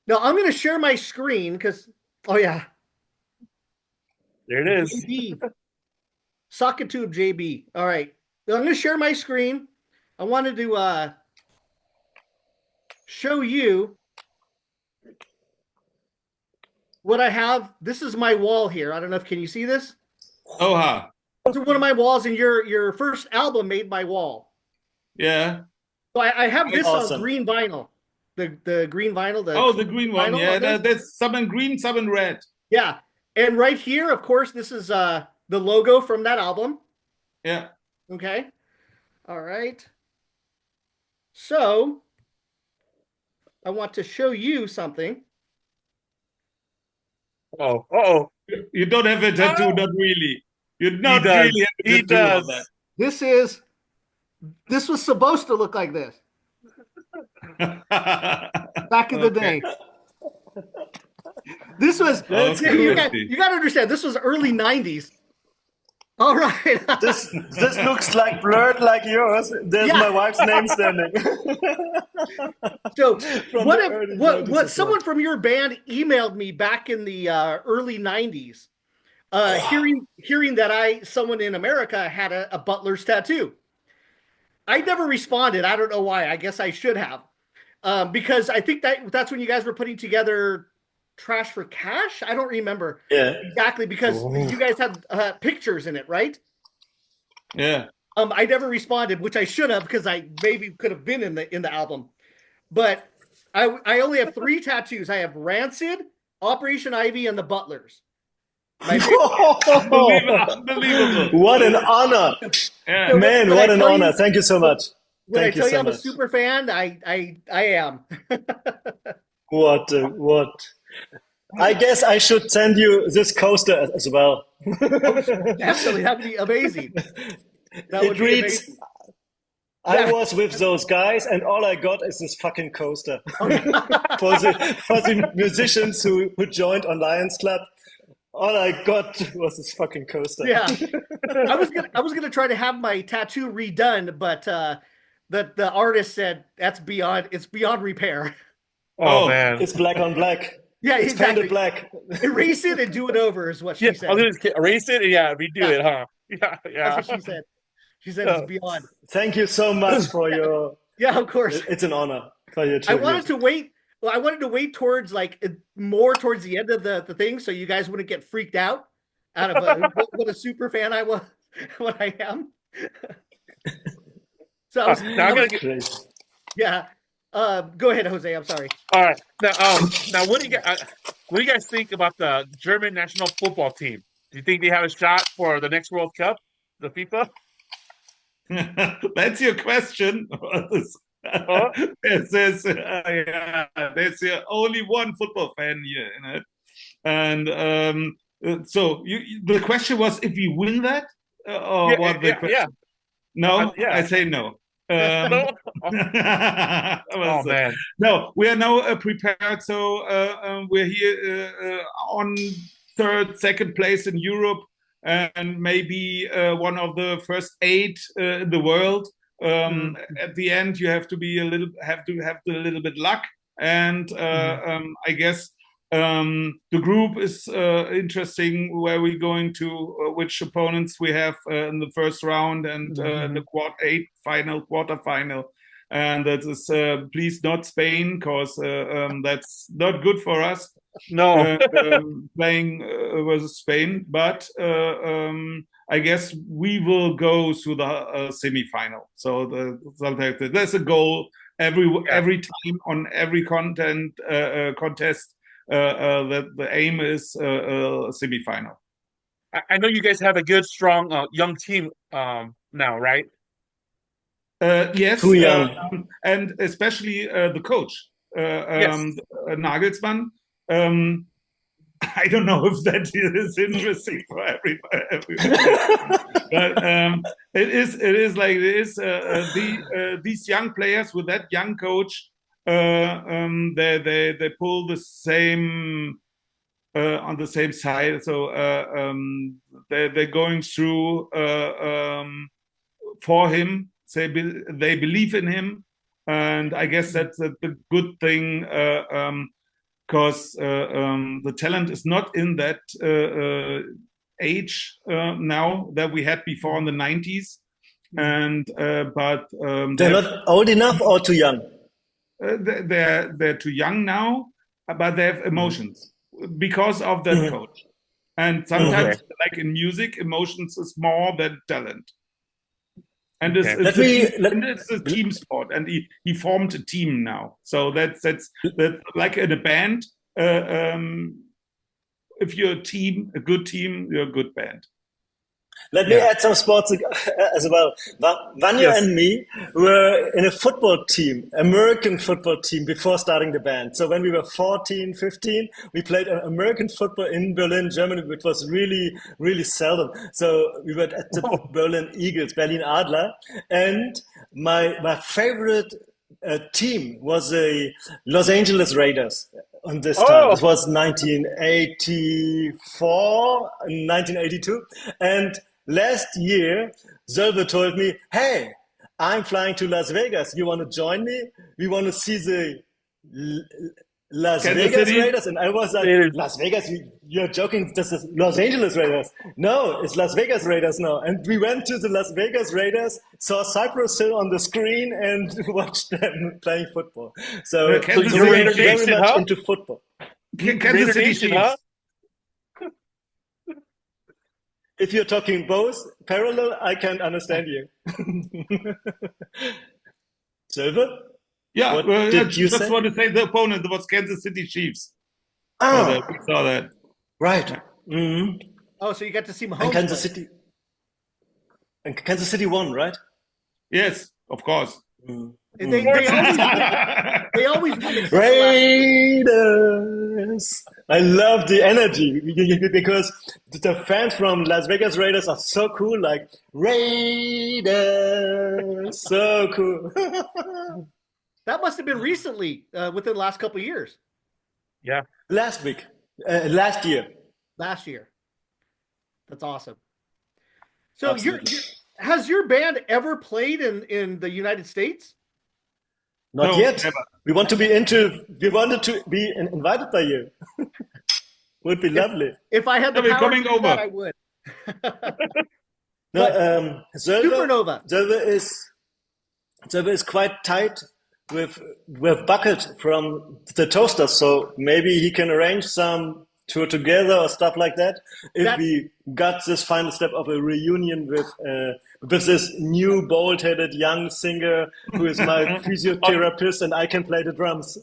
Now I'm going to share my screen because, oh yeah, There it is. JB. Socket Tube JB. All right. Now I'm going to share my screen. I wanted to show you what I have. This is my wall here. I don't know if can you see this? Oha. This is one of my walls, and your first album made my wall. Yeah. So I have this Awesome. on green vinyl. The green vinyl. The green one. vinyl Yeah, on this. there's some in green, some in red. Yeah. And right here, of course, this is the logo from that album. Yeah. Okay. All right. So I want to show you something. Oh, uh-oh. You don't have a tattoo, Oh. not really. You're not does. really have a He tattoo on does. This was supposed to look like this that. back in the Okay. day. This was Okay, you let's got see. to understand. This was early '90s. All right. This looks like blurred like yours. There's Yeah. my wife's name standing. So From what the if early what 90s as well. someone from your band emailed me back in the early '90s, hearing that someone in America had a Butlers tattoo. I never responded. I don't know why. I guess I should have, because I think that's when you guys were putting together Trash for Cash. I don't remember Yeah. exactly because you guys had pictures in it, right? Yeah. I never responded, which I should have because I maybe could have been in the album. But I only have 3 tattoos. I have Rancid, Operation Ivy, and the Butlers. Unbelievable. What an honor. Yeah. Man, When what I an tell you- honor. Thank you so much. When Thank I tell you so I'm a much. super fan, I am. What? I guess I should send you this coaster as well. Definitely, that would be amazing. That It would be reads, amazing. I Yeah. was with those guys and all I got is this fucking coaster. Oh, for the musicians who joined on Lions Club, all I got was this fucking coaster. Yeah, I was gonna try to have my tattoo redone, but the artist said it's beyond repair. Oh, Oh, man. It's black on black. Yeah, It's exactly. painted black. Erase it and do it over is what she Yeah, said. I was gonna erase it and redo Yeah. it, huh? Yeah, yeah. That's what she said. She said it's beyond. Thank you so much for your. Yeah, of course. It's an honor for your I tribute. wanted to wait. Well, I wanted to wait towards more towards the end of the thing, so you guys wouldn't get freaked out. out of what a super fan I was, what I am. So now I'm gonna get. Crazy. yeah. Go ahead, Jose. I'm sorry. All right. Now what do you guys think about the German national football team? Do you think they have a shot for the next World Cup, the FIFA? That's your question. Huh? There's only one football fan here in it, and so the question was if we win that, or Yeah, what the yeah, question? yeah. No, Yeah. I say no. No? Oh man. No, we are now prepared. So we're here on second place in Europe, and maybe one of the first 8 in the world. At the end, you have to have a little bit luck, and I guess the group is interesting. Where we're going to, which opponents we have in the first round, and the quarterfinal, and that is please not Spain, because that's not good for us. No. Playing versus Spain, but I guess we will go through the semi-final. So that's a goal every time on every contest. That the aim is semi-final. I know you guys have a good, strong, young team now, right? Yes, Too young. and especially the coach, Yes. Nagelsmann. I don't know if that is interesting for everybody. But these young players with that young coach, they pull the same on the same side. So they're going through for him. They believe in him, and I guess that's a good thing, because the talent is not in that age now that we had before in the 90s, and but They're not old enough or too young? They're too young now, but they have emotions because of that coach. And sometimes, like in music, emotions is more than talent. And it's a team sport, and he formed a team now. So that's like in a band. If you're a good team, you're a good band. Let me add some sports as well. Vanya and me were in a football team, American football team, before starting the band. So when we were 14, 15, we played American football in Berlin, Germany, which was really, really seldom. So we were at the Berlin Eagles, Berlin Adler. And my favorite team was the Los Angeles Raiders. On this time, this was 1984, 1982, and last year, Sölve told me, "Hey, I'm flying to Las Vegas. You want to join me? We want to see the Las Vegas Raiders." And I was like, "Las Vegas? You're joking? This is Los Angeles Raiders." "No, it's Las Vegas Raiders now." And we went to the Las Vegas Raiders, saw Cypress Hill on the screen, and watched them playing football. So you're very much into football. Kansas City Chiefs. Huh? If you're talking both parallel, I can understand you. Silver? Yeah, just want to say the opponent was Kansas City Chiefs. Oh, we saw that. Right. Mm-hmm. Oh, so you got to see Mahomes. And Kansas City. And Kansas City won, right? Yes, of course. They always win. Raiders. I love the energy because the fans from Las Vegas Raiders are so cool. Like Raiders, so cool. That must have been recently, within the last couple of years. Yeah, last year. Last year. That's awesome. So has your band ever played in the United States? Not yet. Never. We wanted to be invited by you. Would be lovely. If I had the power coming over, that, I would. No, Supernova. Sölve is quite tight with Bucket from the Toasters, so maybe he can arrange some tour together or stuff like that. If That's we got this final step of a reunion with this new bald-headed young singer who is my on, physiotherapist, and I can play the drums.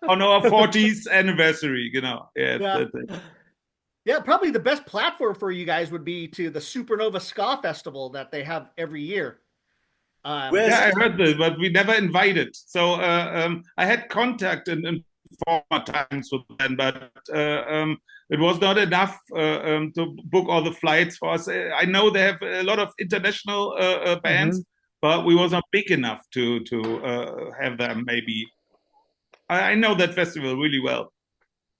on our 40th anniversary, you know. Yeah, yeah. Yeah, probably the best platform for you guys would be to the Supernova Ska Festival that they have every year. Where's yeah, I heard this, but we never invited. So I had contact in former times with them, but it was not enough to book all the flights for us. I know they have a lot of international bands, but we was not big enough to have them. Maybe I know that festival really well.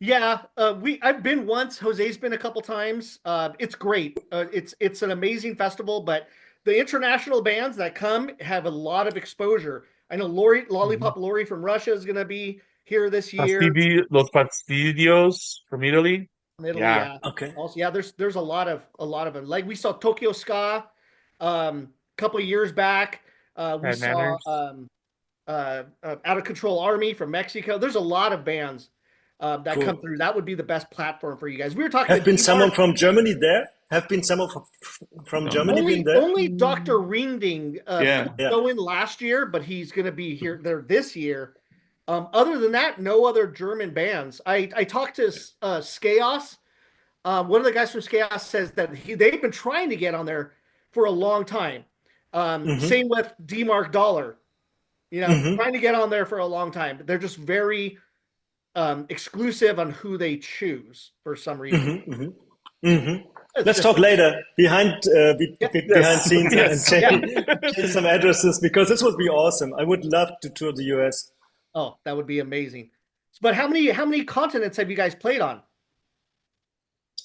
Yeah, I've been once. Jose's been a couple times. It's great. It's an amazing festival, but the international bands that come have a lot of exposure. I know Lollipop Lori from Russia is going to be here this year. Los Fastidios from Italy. From Italy, Yeah. yeah. okay? Also, yeah, there's a lot of them. Like we saw Tokyo Ska, a couple of years back. We Bad saw Manners. Out of Control Army from Mexico. There's a lot of bands that come Cool. through. That would be the best platform for you guys. We were talking to Have been someone D-Mark. from Germany there? Have been someone from Germany been there? Only Dr. Ringding Yeah. go in last year, but he's going to be there this year. Other than that, no other German bands. I talked to Skaos. One of the guys from Skaos says that they've been trying to get on there for a long time. Same with D-Mark Dollar. Trying to get on there for a long time. They're just very exclusive on who they choose for some reason. Let's talk later behind behind scenes Yes. and check some addresses, because this would be awesome. I would love to tour the US. Oh, that would be amazing. But how many continents have you guys played on?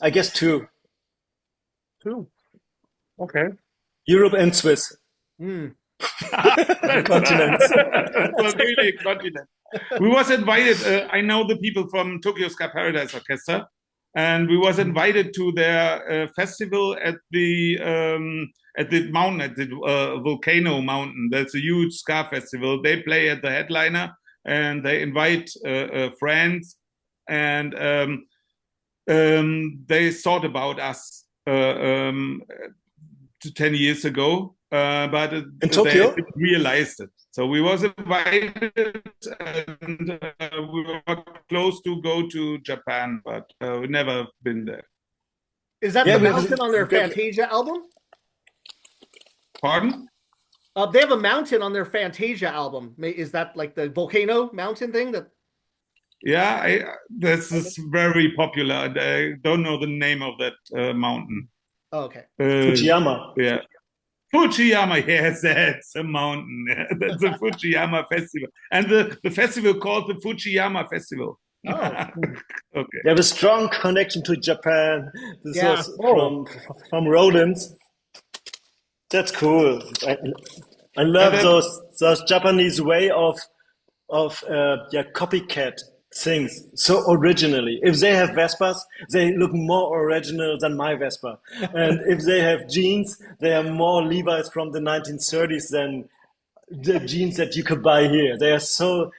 I guess two, Two. Okay. Europe and Swiss continents. was really a continent. We was invited. I know the people from Tokyo Ska Paradise Orchestra, and we was invited to their festival at the mountain, at the volcano mountain. That's a huge ska festival. They play at the headliner, and they invite friends, and they thought about us 10 years ago, but In Tokyo? they realized it. So we was invited, and we were close to go to Japan, but we never been there. Is that Yeah, the we- mountain on their we- Fantasia album? Pardon? They have a mountain on their Fantasia album. Is that like the volcano mountain thing? That Yeah, this is very popular. And I don't know the name of that mountain. okay. Fujiyama. Yeah. Fujiyama, yes, that's a mountain. That's a Fujiyama festival. And the festival called the Fujiyama Festival. Oh, Okay. They have a strong connection to Japan. This Yeah. was from Rollins. That's cool. I love And then- those Japanese way of copycat things so originally. If they have Vespas, they look more original than my Vespa. And if they have jeans, they are more Levi's from the 1930s than the jeans that you could buy here. They are so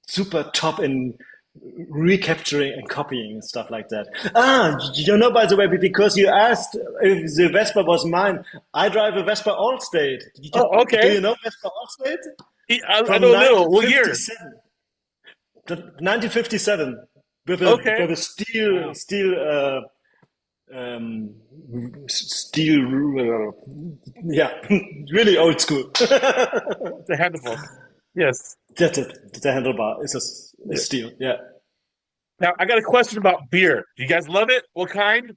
super top in recapturing and copying and stuff like that. By the way, because you asked if the Vespa was mine, I drive a Vespa Allstate. Oh, okay. Do you know Vespa Allstate? I From know a little. What year? 1957. 1957 with Okay. a steel really old school. The handle. Yes. That's it. The handlebar is a steel. Yeah. Now I got a question about beer. Do you guys love it? What kind?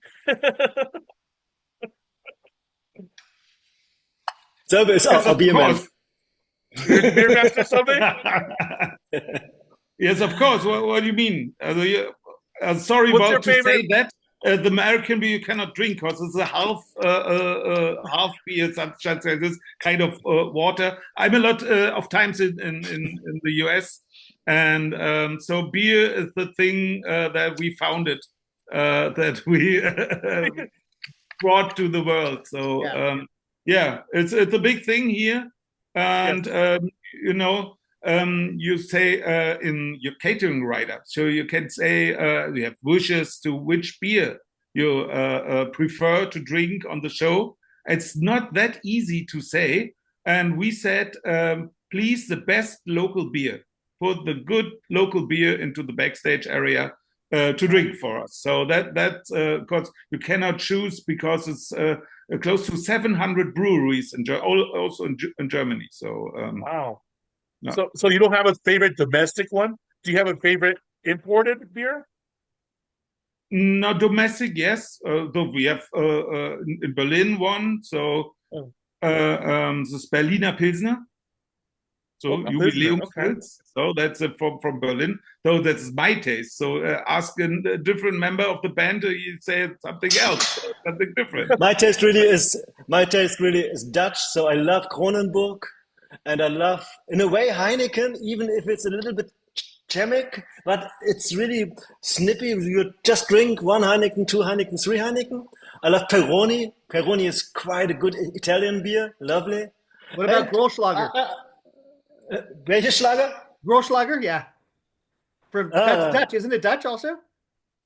So it's Yes, a of beer man. course. Beer master something? Yes, of course. What do you mean? Sorry What's your about to say favorite- that. The American beer you cannot drink because it's a half beer, such as this kind of water. I'm a lot of times in the US, and so beer is the thing that we founded, that we brought to the world. So yeah, it's a big thing here, and you know, you say in your catering write-up. So you can say you have wishes to which beer you prefer to drink on the show. It's not that easy to say. And we said, please, the best local beer. Put the good local beer into the backstage area to drink for us. So that's because you cannot choose because it's close to 700 breweries also in Germany. So Wow. no. So you don't have a favorite domestic one? Do you have a favorite imported beer? No, domestic, yes. Though we have in Berlin one, so Oh, this Berliner Pilsner, so a Pilsner. Okay. Jubiläumspils. So that's from Berlin. So that's my taste. So ask a different member of the band, you say something else, something different. My taste really is Dutch. So I love Kronenburg, and I love, in a way, Heineken, even if it's a little bit chemic, but it's really snippy. You just drink one Heineken, two Heineken, three Heineken. I love Peroni. Peroni is quite a good Italian beer. Lovely. What about And Großlager? welche Schlager? Großlager, yeah. That's Ah, Dutch, isn't it? Dutch also?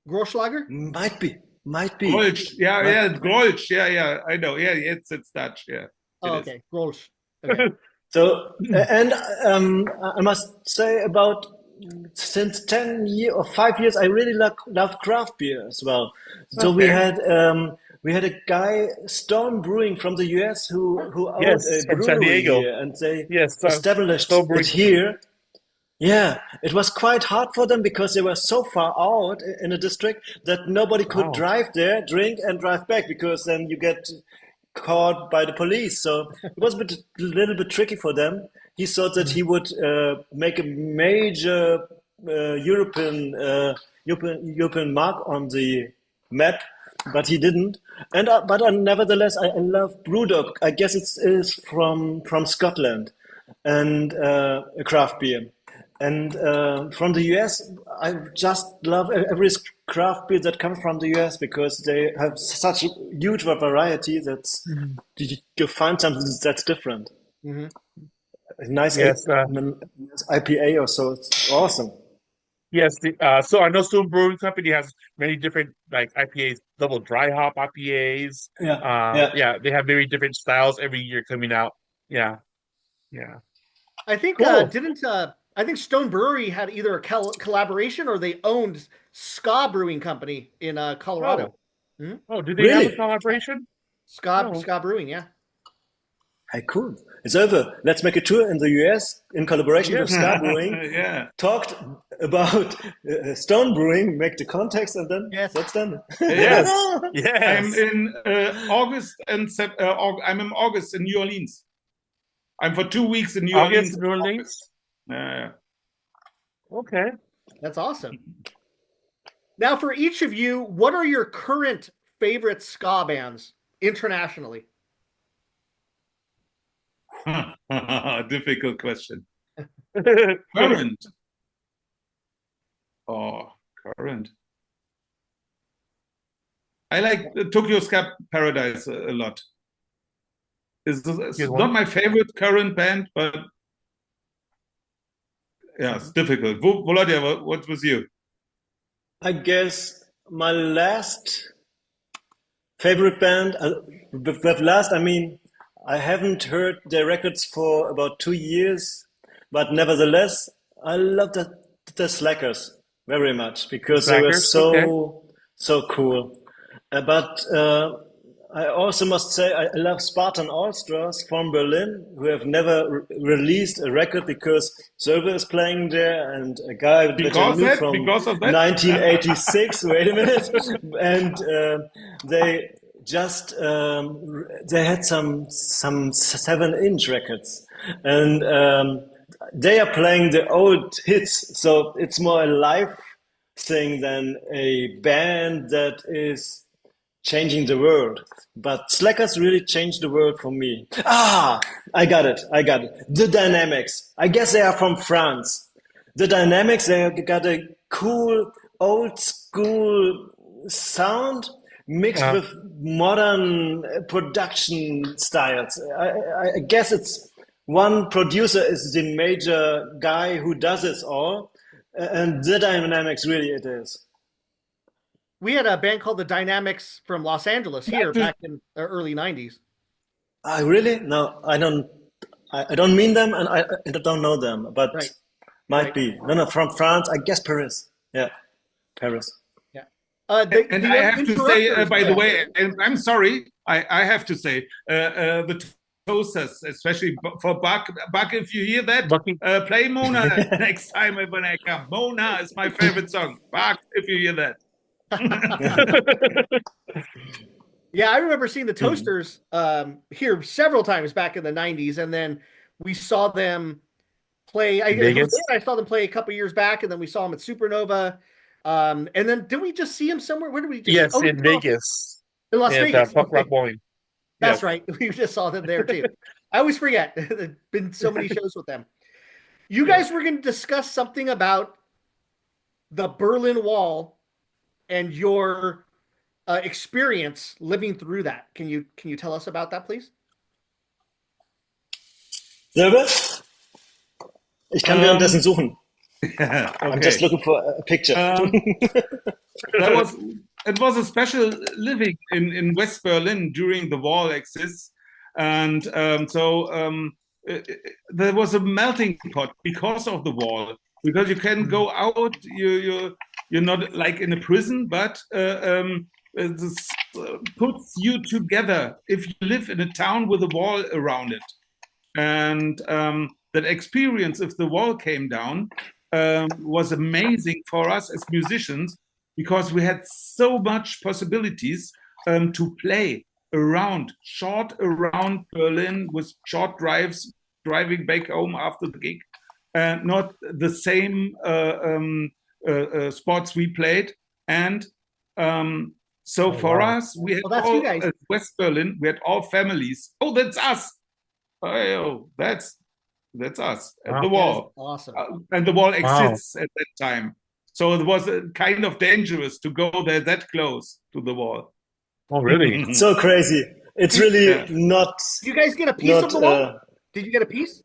Großlager. might be, might be. Grolsch, Might yeah, Grolsch, yeah, I know, yeah, it's Dutch, yeah, Oh, it is. okay, Grolsch. Okay. So, and I must say about since 10 years or 5 years, I really love craft beer as well. So Okay. we had a guy, Storm Brewing from the US, who owned a Yes, from San brewery Diego. here, and they Yes, established so it brewing. here. Yeah, it was quite hard for them because they were so far out in a district that nobody could Wow. drive there, drink, and drive back because then you get caught by the police. So it was a little bit tricky for them. He thought that he would make a major European mark on the map, but he didn't. And nevertheless, I love Brewdog. I guess it is from Scotland, and a craft beer. And from the US, I just love every craft beer that comes from the US because they have such a huge variety that Mhm. you find something that's different. Mhm. A nice Yes, IPA or so. It's awesome. yes. So I know Stone Brewing Company has many different like IPAs, double dry hop IPAs. Yeah, yeah. Yeah, they have very different styles every year coming out. Yeah, yeah. I think Cool. didn't I think Stone Brewery had either a collaboration or they owned Ska Brewing Company in Colorado. Oh, Hmm? oh, do they have a Really? collaboration? Oh, Ska Brewing, yeah. Hey, cool. It's over. Let's make a tour in the US in collaboration with yes. Star Brewing. Yeah, Talked about Stone Brewing, make the context, and then Yes. that's done. Yes. I'm Yes. in August and I'm in August in New Orleans. I'm for 2 weeks in New August, Orleans. New Orleans. Yeah. Okay. That's awesome. Now, for each of you, what are your current favorite ska bands internationally? Difficult question. Yes. Current. Oh, current. I like Tokyo Ska Paradise a lot. It's Good not one. my favorite current band, but yeah, it's difficult. Volodya, what was you? I guess my last favorite band, with last, I mean, I haven't heard their records for about 2 years, but nevertheless, I love the Slackers very much The because they were Slackers. Okay. so cool. But I also must say I love Spartan All-Stars from Berlin, who have never released a record because Silver is playing there and a guy that I knew from Because of that? 1986. Wait a minute, and they just they had some 7-inch records, and they are playing the old hits, so it's more a live thing than a band that is changing the world. But Slackers really changed the world for me. Ah, I got it. The Dynamics. I guess they are from France. The Dynamics, they got a cool old school sound mixed with modern production styles. I guess it's one producer is the major guy who does this all, and the dynamics really it is. We had a band called the Dynamics from Los Angeles here Just back in the early 90s. I really no, I don't. I don't mean them, and I don't know them, but Right, might right. be. No, no, from France, I guess Paris. Yeah, Paris. Yeah. and The I have to say, Interrupters by the band. way, and I'm sorry, I have to say, the toasters, especially for Buck, if you hear that, Bucky. play Mona next time when I come. Mona is my favorite song. Buck, if you hear that. Yeah, I remember seeing the Mhm. Toasters here several times back in the 90s, and then we saw them play. In Jose Vegas? and I saw them play a couple years back, and then we saw them at Supernova. And then did we just see them somewhere? Where did we just see? Yes, Oh, we in saw Vegas. in Las At Vegas. Punk Rock Okay, Bowling. that's Yes. right. We just saw them there too. I always forget. There've been so many shows with them. You Yeah. guys were going to discuss something about the Berlin Wall and your experience living through that. Can you tell us about that, please? Silber? Ich kann währenddessen Um, suchen. I'm just okay. looking for a picture. Um, that was it was a special living in West Berlin during the wall exists, and there was a melting pot because of the wall. Because you can go out, you're not like in a prison, but this puts you together if you live in a town with a wall around it. And that experience, if the wall came down, was amazing for us as musicians because we had so much possibilities to play short around Berlin with short drives, driving back home after the gig, and not the same spots we played. And so Oh, for wow. us, we had Oh, that's you all guys. West Berlin, we had all families. Oh, that's us. Oh, that's us at the Wow. That is wall, awesome. and the wall Wow. exists at that time. So it was kind of dangerous to go there that close to the wall. Oh, really? So crazy. It's Did, really Yeah. not did you guys get a piece of not. the wall? Did you get a piece?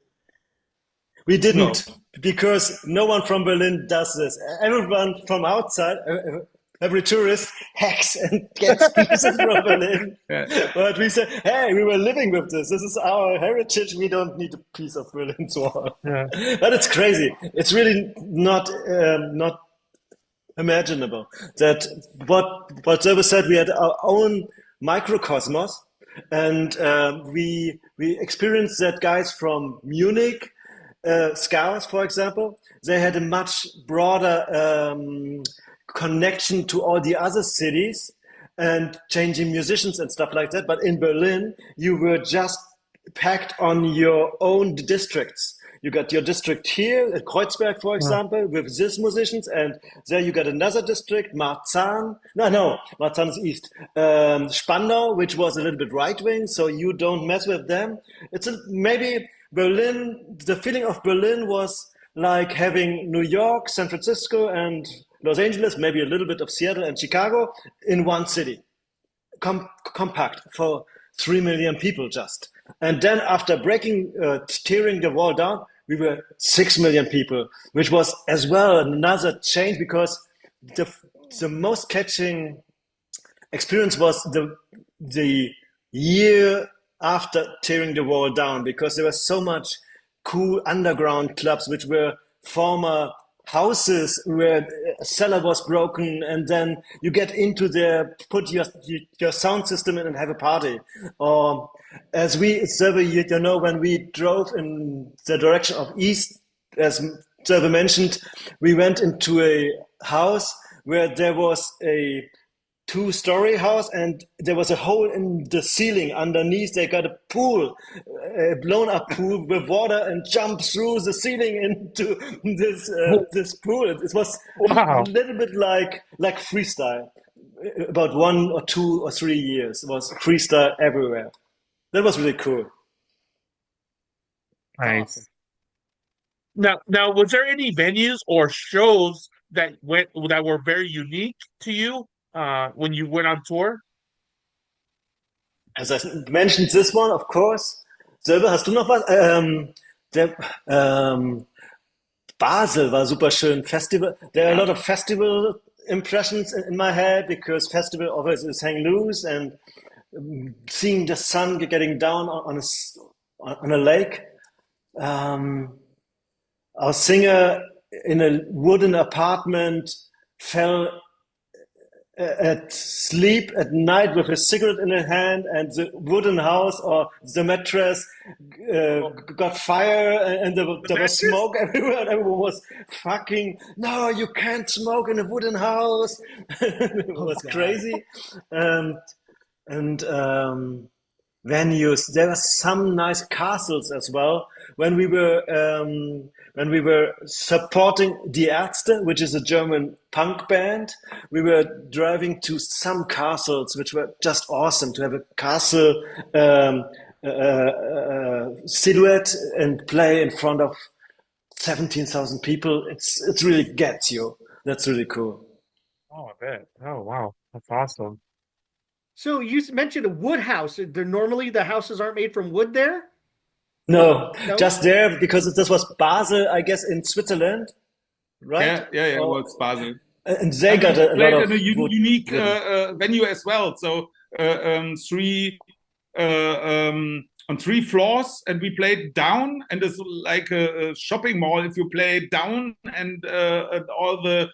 We No. didn't because no one from Berlin does this. Everyone from outside, every tourist hacks and gets pieces from Berlin. Yeah. But we said, hey, we were living with this. This is our heritage. We don't need a piece of Berlin's wall. Yeah. But it's crazy. It's really not imaginable that what Silver said. We had our own microcosmos, and we experienced that guys from Munich, Scars, for example, they had a much broader connection to all the other cities and changing musicians and stuff like that. But in Berlin, you were just packed on your own districts. You got your district here at Kreuzberg, for Yeah. example, with these musicians, and there you got another district, Marzahn. No, Marzahn is east. Spandau, which was a little bit right wing, so you don't mess with them. Maybe Berlin. The feeling of Berlin was like having New York, San Francisco, and Los Angeles, maybe a little bit of Seattle and Chicago in one city compact for 3 million people just. And then after tearing the wall down, we were 6 million people, which was as well another change because the, the most catching experience was the year after tearing the wall down because there was so much cool underground clubs which were former houses where a cellar was broken and then you get into there, put your sound system in and have a party. Or as we, Server, you know, when we drove in the direction of east, as Server mentioned, we went into a house where there was a two-story house and there was a hole in the ceiling underneath. They got a pool, a blown-up pool with water, and jumped through the ceiling into this pool. It was a Wow. little bit like freestyle. About 1 or 2 or 3 years, it was freestyle everywhere. That was really cool. That's awesome. Nice. Now, was there any venues or shows that were very unique to you when you went on tour? As I mentioned, this one, of course, Selber, hast du noch was? Der, Basel war super schön. Festival. There are a lot of festival impressions in my head because festival always is hang loose and seeing the sun getting down on a lake. Our singer in a wooden apartment fell at sleep at night with a cigarette in her hand, and the wooden house or the mattress got fire, and there was mattress? smoke everywhere, and everyone was fucking, no, you can't smoke in a wooden house. It was God. crazy. And venues. There were some nice castles as well. When we were supporting Die Ärzte, which is a German punk band, we were driving to some castles, which were just awesome to have a castle silhouette and play in front of 17,000 people. It's really gets you. That's really cool. Oh, I bet. Oh, wow. That's awesome. So you mentioned a wood house. Normally the houses aren't made from wood there? No, No? just there because this was Basel, I guess, in Switzerland, right? Yeah. Or, Well, it's Basel. and they And got we a lot played of in a wood. unique wooden. venue as well. So on three floors, and we played down, and it's like a shopping mall. If you play down, and all the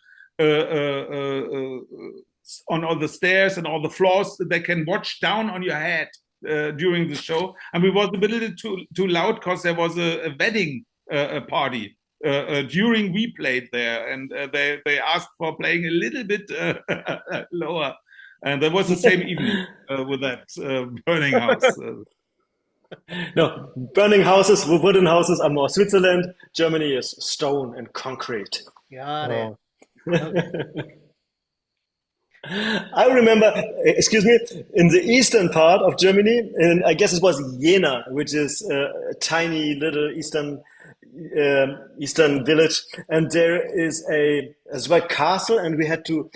on all the stairs and all the floors, they can watch down on your head during the show. And we was a little too loud because there was a wedding party during we played there, and they asked for playing a little bit lower, and that was the same evening with that burning house. No, burning houses, wooden houses are more Switzerland. Germany is stone and concrete. Got it. Oh, Okay. I remember, excuse me, in the eastern part of Germany, and I guess it was Jena, which is a tiny little eastern village, and there is a as well castle, and we had to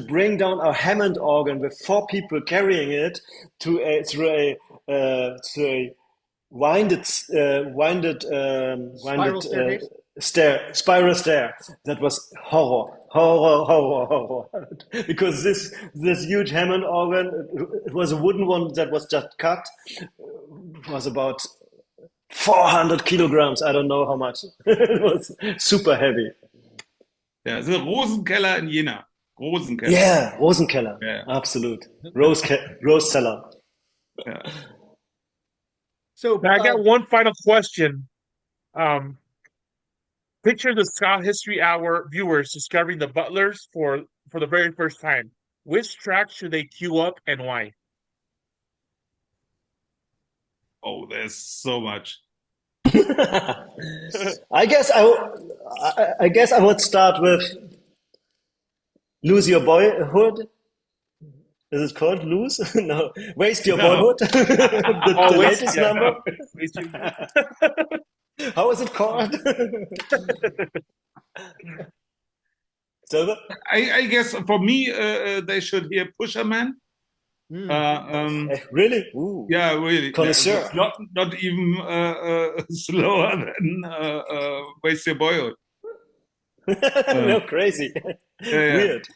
bring down our Hammond organ with four people carrying it through a Spiral winded staircase? spiral stair. That was horror. Because this huge Hammond organ, it was a wooden one that was just cut. It was about 400 kilograms. I don't know how much. It was super heavy. Yeah, the Rosenkeller in Jena. Rosenkeller. Yeah, Rosenkeller. Yeah. Absolute. Rose cellar. Yeah. So now I got one final question. Um, Picture the Ska History Hour viewers discovering the Butlers for the very first time. Which track should they queue up and why? Oh, there's so much. I guess I would start with Lose Your Boyhood. Is it called Lose? No. Waste Your No. Boyhood. The Oh, wait, latest yeah, number. Waste Your- How is it called? Silver? I guess for me, they should hear Pusherman. Really? Ooh. Yeah, really. Connoisseur. Not even slower than Waste Your Boyhood. No, crazy. Yeah. Weird.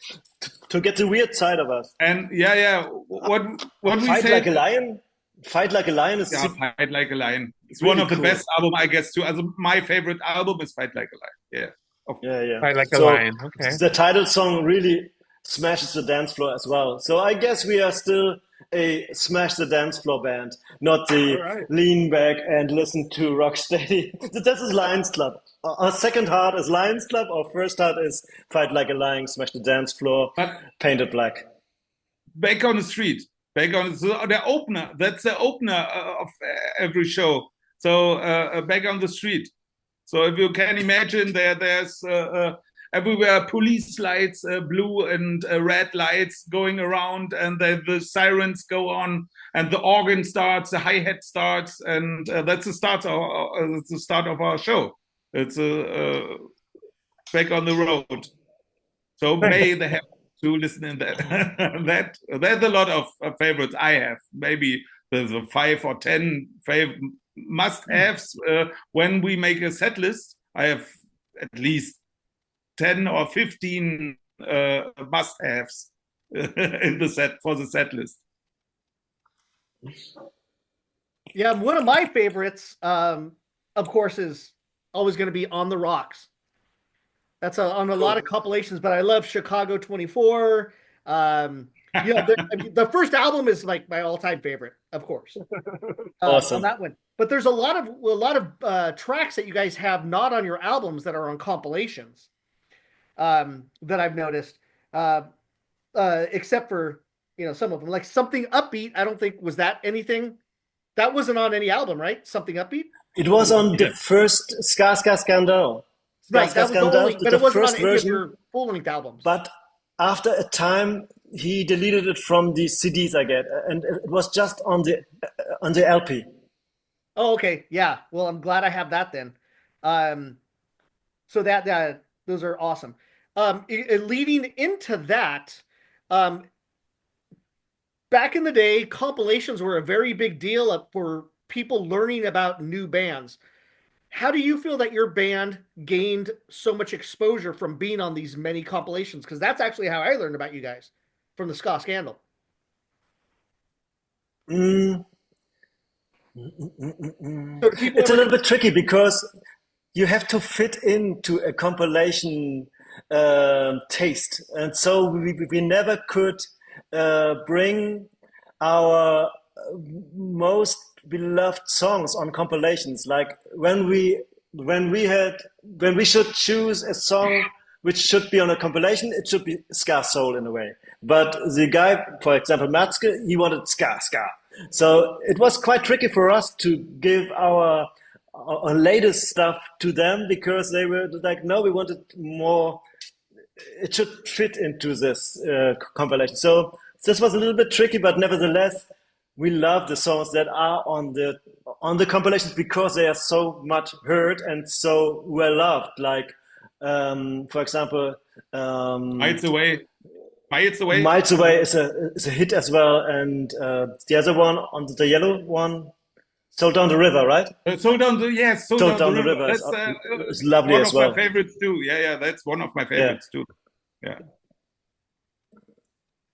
To get the weird side of us. And yeah. What we Fight say? Like a Lion? Fight Like a Lion is Yeah, Fight Like a Lion. It's really one of the cool. best album, I guess, too. Also, my favorite album is Fight Like a Lion. Yeah. Yeah. Fight Like a So Lion. Okay. the title song really smashes the dance floor as well. So I guess we are still a smash the dance floor band, not the All right. lean back and listen to Rocksteady. This is Lions Club. Our second heart is Lions Club. Our first heart is Fight Like a Lion, smash the dance floor, But paint it black. Back on the Street. The opener. That's the opener of every show. So Back on the Street. So if you can imagine, there's everywhere police lights, blue and red lights going around, and the sirens go on, and the organ starts, the hi-hat starts, and that's the start of our show. It's Back on the Road. So may they have to listen in that. There's a lot of favorites I have. Maybe there's a 5 or 10 must-haves when we make a set list. I have at least 10 or 15 must-haves in the set for the set list. Yeah, one of my favorites, of course, is always going to be On the Rocks. That's on a lot of compilations, but I love Chicago 24. The first album is like my all-time favorite, of course, Awesome. on that one. But there's a lot of tracks that you guys have not on your albums that are on compilations, that I've noticed, except for some of them, like Something Upbeat. I don't think was that anything. That wasn't on any album, right? Something Upbeat. It was on the first Ska Ska Scandal. Right, that was the only, but it wasn't on any of your full-length albums. But after a time, he deleted it from the CDs I get, and it was just on the LP. Oh, okay, yeah. Well, I'm glad I have that then. So that those are awesome. Leading into that, back in the day, compilations were a very big deal for people learning about new bands. How do you feel that your band gained so much exposure from being on these many compilations? Because that's actually how I learned about you guys, from the Ska Scandal. Mm. So It's a little bit tricky because you have to fit into a compilation taste, and so we never could bring our most beloved songs on compilations. Like when we should choose a song which should be on a compilation, it should be ska soul in a way. But the guy, for example, Matzke, he wanted ska. So it was quite tricky for us to give our latest stuff to them because they were like, no, we wanted more. It should fit into this compilation. So this was a little bit tricky, but nevertheless, we love the songs that are on the compilations because they are so much heard and so well loved. Like, for example, Miles Away. Miles Away is a hit as well, and the other one on the yellow one, Soul Down the River, right? Soul Down the River. Is That's lovely one as of well. my favorites too. Yeah, that's one of my favorites too. Yeah.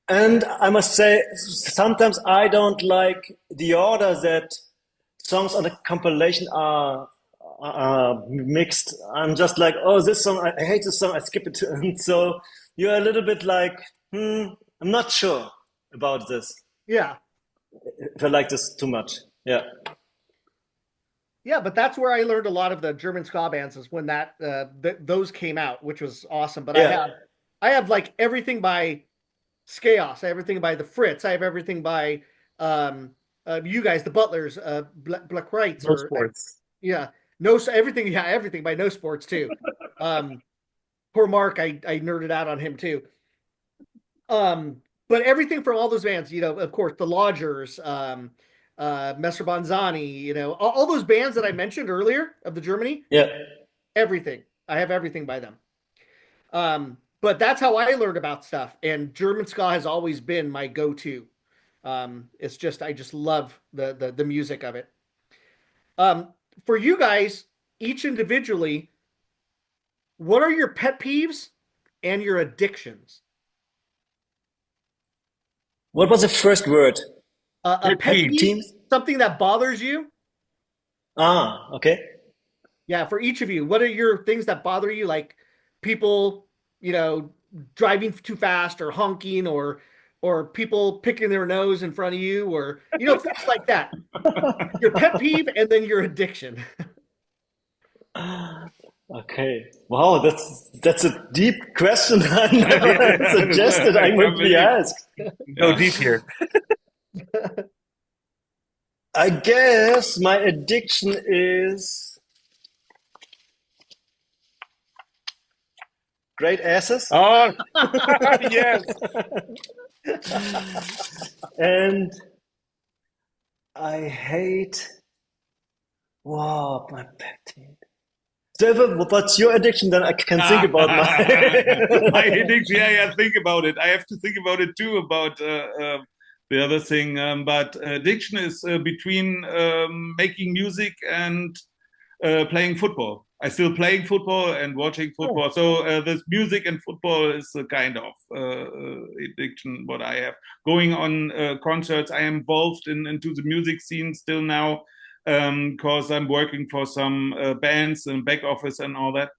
And I must say, sometimes I don't like the order that songs on a compilation are mixed. I'm just like, oh, this song, I hate this song, I skip it. And so you're a little bit like, I'm not sure about this. Yeah. If I like this too much. Yeah. Yeah, but that's where I learned a lot of the German ska bands is when those came out, which was awesome. But I have like everything by Chaos. I have everything by the Fritz. I have everything by you guys, the Butlers, Black Rights, No Sports. Everything. Yeah, everything by No Sports too. Poor Mark, I nerded out on him too. But everything from all those bands, of course, the Lodgers, Messer Bonzani, all those bands that I mentioned earlier of the Germany. Yeah. Everything. I have everything by them. But that's how I learned about stuff. And German ska has always been my go-to. It's just, I just love the music of it. For you guys, each individually, what are your pet peeves and your addictions? What was the first word? A pet peeve, something that bothers you. Okay. Yeah, for each of you, what are your things that bother you? Like people, driving too fast or honking or people picking their nose in front of you or, things like that. Your pet peeve and then your addiction. Okay. Wow, that's a deep question I never suggested I would be asked. Go deep here. I guess my addiction is great asses. Oh, yes. And I hate. Wow, my pet peeve. So, what's your addiction? Then I can think about my addiction. Yeah, think about it. I have to think about it too. About the other thing. But addiction is between making music and playing football. I still playing football and watching football. So this music and football is a kind of addiction what I have. Going on concerts, I am involved into the music scene still now because I'm working for some bands and back office and all that.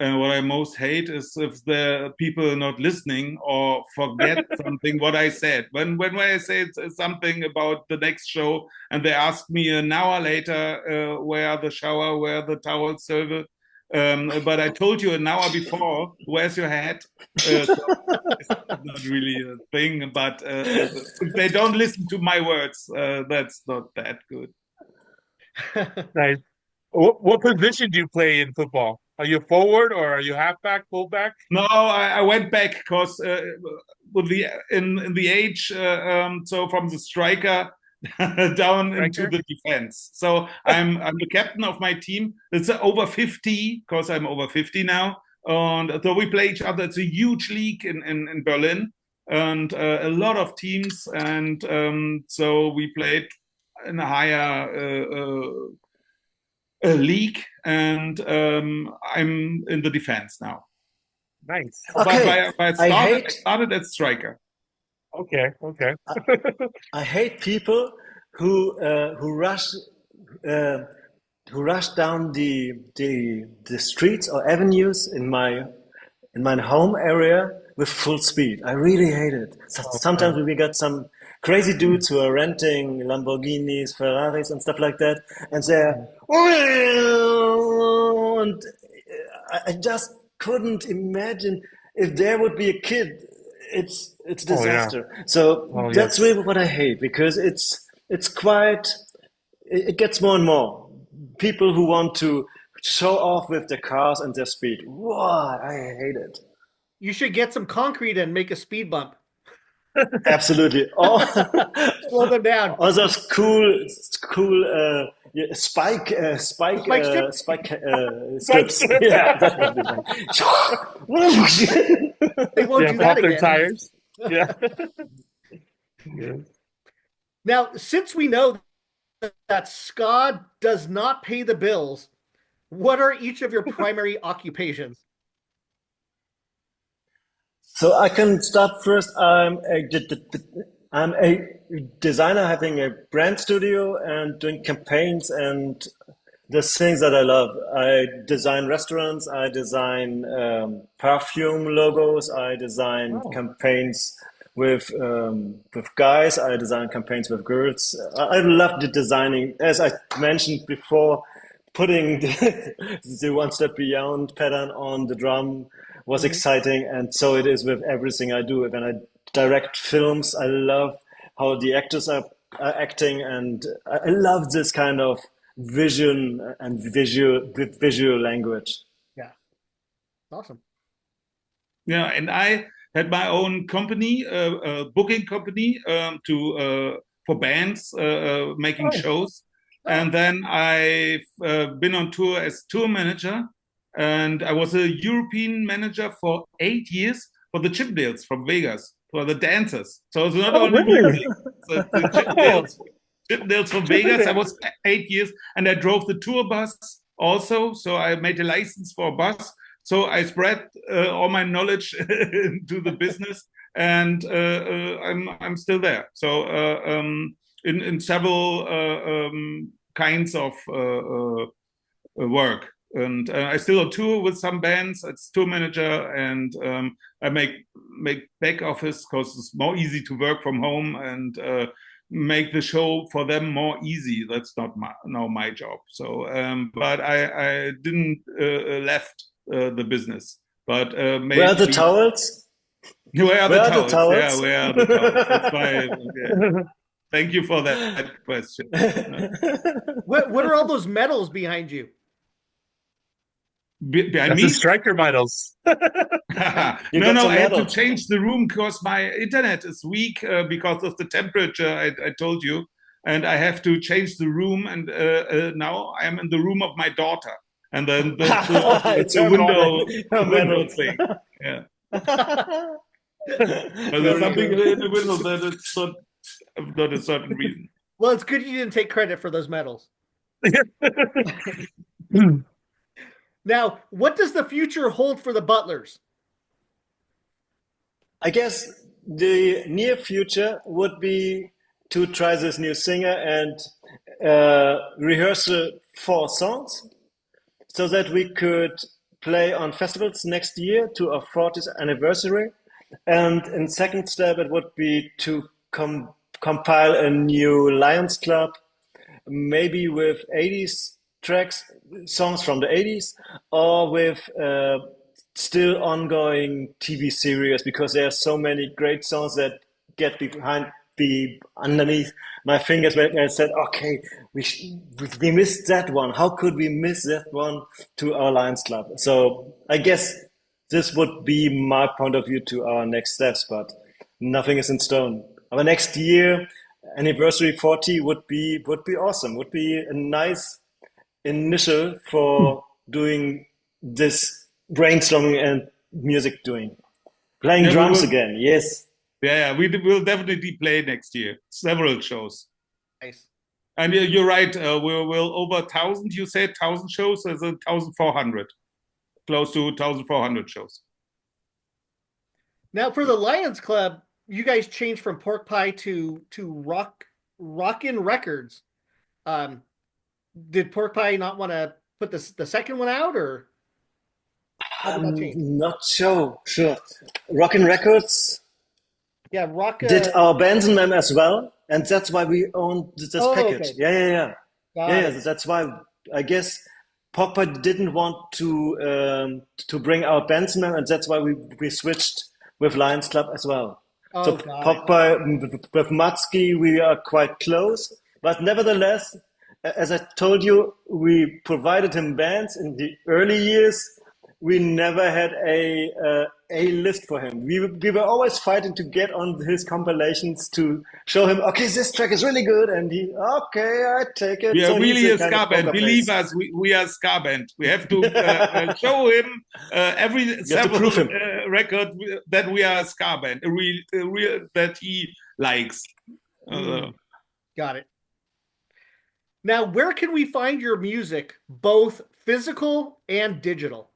And what I most hate is if the people are not listening or forget something what I said. When I say something about the next show and they ask me an hour later where are the shower, where are the towel server, but I told you an hour before, where's your hat? So it's not really a thing, but if they don't listen to my words, that's not that good. Nice. What position do you play in football? Are you forward or are you halfback, fullback? No, I went back because with the in the age, so from the striker down into the defense. So I'm the captain of my team. It's over 50 because I'm over 50 now, and so we play each other. It's a huge league in Berlin, and a lot of teams, and so we played in a higher league, and I'm in the defense now. Nice. Okay. But I started as striker. Okay. I hate people who rush down the streets or avenues in my home area with full speed. I really hate it. Sometimes we got some crazy dudes who are renting Lamborghinis, Ferraris, and stuff like that, and they're and I just couldn't imagine if there would be a kid. It's disaster. So that's really what I hate, because it's quite. It gets more and more people who want to show off with their cars and their speed. Wow, I hate it. You should get some concrete and make a speed bump. Absolutely. Slow them down. All those cool spike strips. Yeah, that would be fun. They won't do that again. Tires. Yeah. Now, since we know that ska does not pay the bills, what are each of your primary occupations? So I can start first. I'm a designer having a brand studio and doing campaigns and the things that I love. I design restaurants. I design perfume logos. I design campaigns with guys. I design campaigns with girls. I love the designing. As I mentioned before, putting the one step beyond pattern on the drum was exciting, and so it is with everything I do. When I direct films, I love how the actors are acting, and I love this kind of vision and visual language. Yeah, awesome. Yeah, and I had my own company, booking company, for bands making shows, and then I've been on tour as tour manager. And I was a European manager for 8 years for the Chippendales from Vegas, for the dancers. So it's not only music. So the Chippendales from Vegas. I was 8 years, and I drove the tour bus also. So I made a license for a bus. So I spread all my knowledge into the business, and I'm still there. So in several kinds of work. And I still on tour with some bands as tour manager, and I make back office because it's more easy to work from home and make the show for them more easy. That's not my job. So, but I didn't left the business. But where are the towels? Where are the towels? Yeah, where are the towels? That's why. Yeah. Thank you for that question. What are all those medals behind you? Behind me? The striker medals. No, I had to change the room because my internet is weak because of the temperature I told you, and I have to change the room. And now I am in the room of my daughter, and then it's a window thing. Yeah. There's something in the middle that it's not a certain reason. Well, it's good you didn't take credit for those medals. Now, what does the future hold for the Butlers? I guess the near future would be to try this new singer and rehearse 4 songs so that we could play on festivals next year to our 40th anniversary. And in second step, it would be to compile a new Lions Club, maybe with 80s tracks, songs from the 80s, or with still ongoing TV series because there are so many great songs that get behind the underneath my fingers when I said, okay, we missed that one. How could we miss that one to our Lions Club? So I guess this would be my point of view to our next steps, but nothing is in stone. Our next year anniversary 40 would be awesome. Would be a nice initial for doing this brainstorming and music doing. Playing Yeah, drums again, yes. Yeah, we will definitely play next year. Several shows. Nice. And you're right. We'll over 1,000. You said 1,000 shows. There's 1,400, close to 1,400 shows. Now, for the Lions Club, you guys changed from Pork Pie to Rockin' Records. Did Pork Pie not want to put the second one out, or how did that change? Not sure. Rockin' Records Yeah, Rock. did our Benson as well, and that's why we own this package. Okay. Yeah. Got Yeah, it. that's why I guess Pogba didn't want to bring out Benson, and that's why we switched with Lions Club as well. So Oh, got it. Pogba with Matsky, we are quite close, but nevertheless, as I told you, we provided him bands in the early years. We never had a list for him. We were always fighting to get on his compilations to show him, okay, this track is really good, and he, okay, I take it. We are So he's really a kind of ska band. poker Believe face. us, we are a ska band. We have to show him every You have to several prove him. record that we are a ska band, a real that he likes. Got it. Now, where can we find your music, both physical and digital?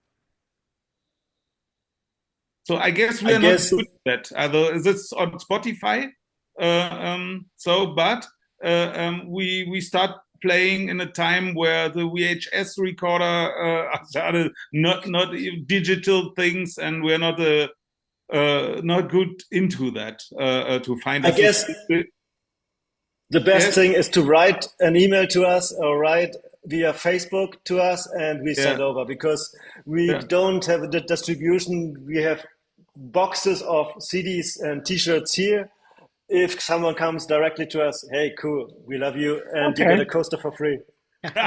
So I guess we I are not guess good at that. Although is this on Spotify? We start playing in a time where the VHS recorder started not even digital things, and we're not good into that to find I us. guess the best Yes, thing is to write an email to us or write via Facebook to us, and we send yeah, over because we yeah. don't have the distribution. We have boxes of CDs and T-shirts here. If someone comes directly to us, hey, cool, we love you, and you get Okay. a coaster for free.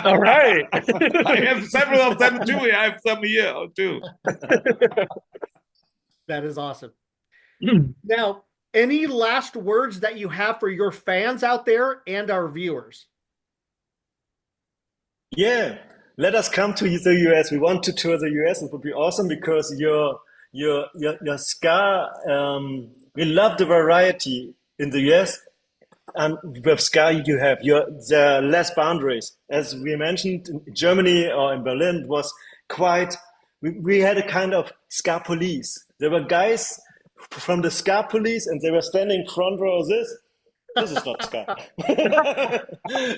All right. I have several of them too. I have some here too. That is awesome. Now, any last words that you have for your fans out there and our viewers? Yeah, let us come to the US. We want to tour the US. It would be awesome because your ska. We love the variety in the US, and with ska you have there are less boundaries. As we mentioned, in Germany or in Berlin was quite. We had a kind of ska police. There were guys from the ska police, and they were standing front row. This is not ska.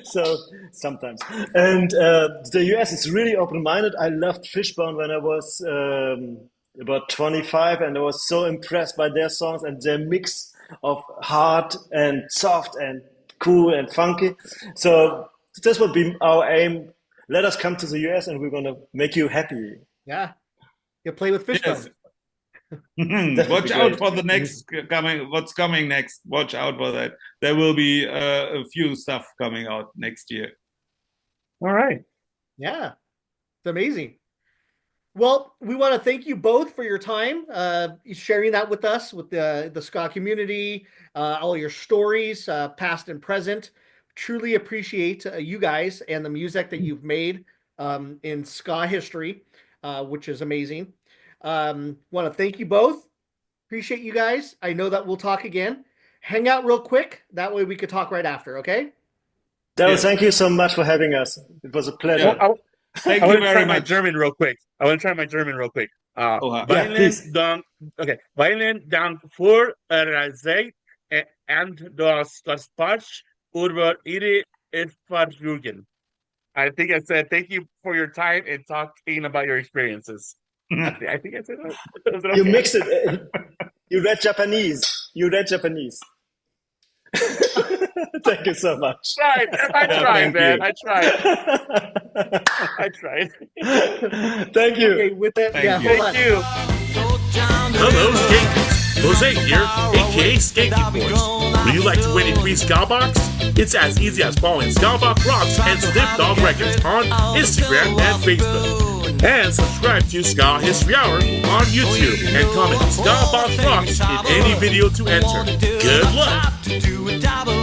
So sometimes, and the US is really open-minded. I loved Fishbone when I was about 25, and I was so impressed by their songs and their mix of hard and soft and cool and funky. So this would be our aim. Let us come to the US, and we're gonna make you happy. Yeah, you play with Fishbone. Yes. That would Watch be out great. for the next coming. What's coming next? Watch out for that. There will be a few stuff coming out next year. All right. Yeah, it's amazing. Well, we want to thank you both for your time, sharing that with us, with the ska community, all your stories, past and present. Truly appreciate you guys and the music that you've made in ska history, which is amazing. Want to thank you both. Appreciate you guys. I know that we'll talk again. Hang out real quick. That way we could talk right after, okay? Daryl, Yeah. thank you so much for having us. It was a pleasure. Yeah. Thank I you want to try very my much. German real quick. Oha. Yeah, Vielen please. Dank. Okay. Vielen Dank für Ihre Zeit und das Gespräch über Ihre Erfahrungen. I think I said thank you for your time and talking about your experiences. I think I said that. Was it You okay? mixed it. You read Japanese. You read Japanese. Thank you so much. I tried, thank man. you. I tried. I tried. Thank you. Okay, with that, Thank yeah, you. hold on. Thank you. Hello, Skaters. Jose here, aka Skating Boys. Would you like to win a free Ska Box? It's as easy as following Ska Box Rocks and Sniff Dog Records on Instagram and Facebook. And subscribe to Ska History Hour on YouTube and comment Ska Box Rocks in any video to enter. Good luck!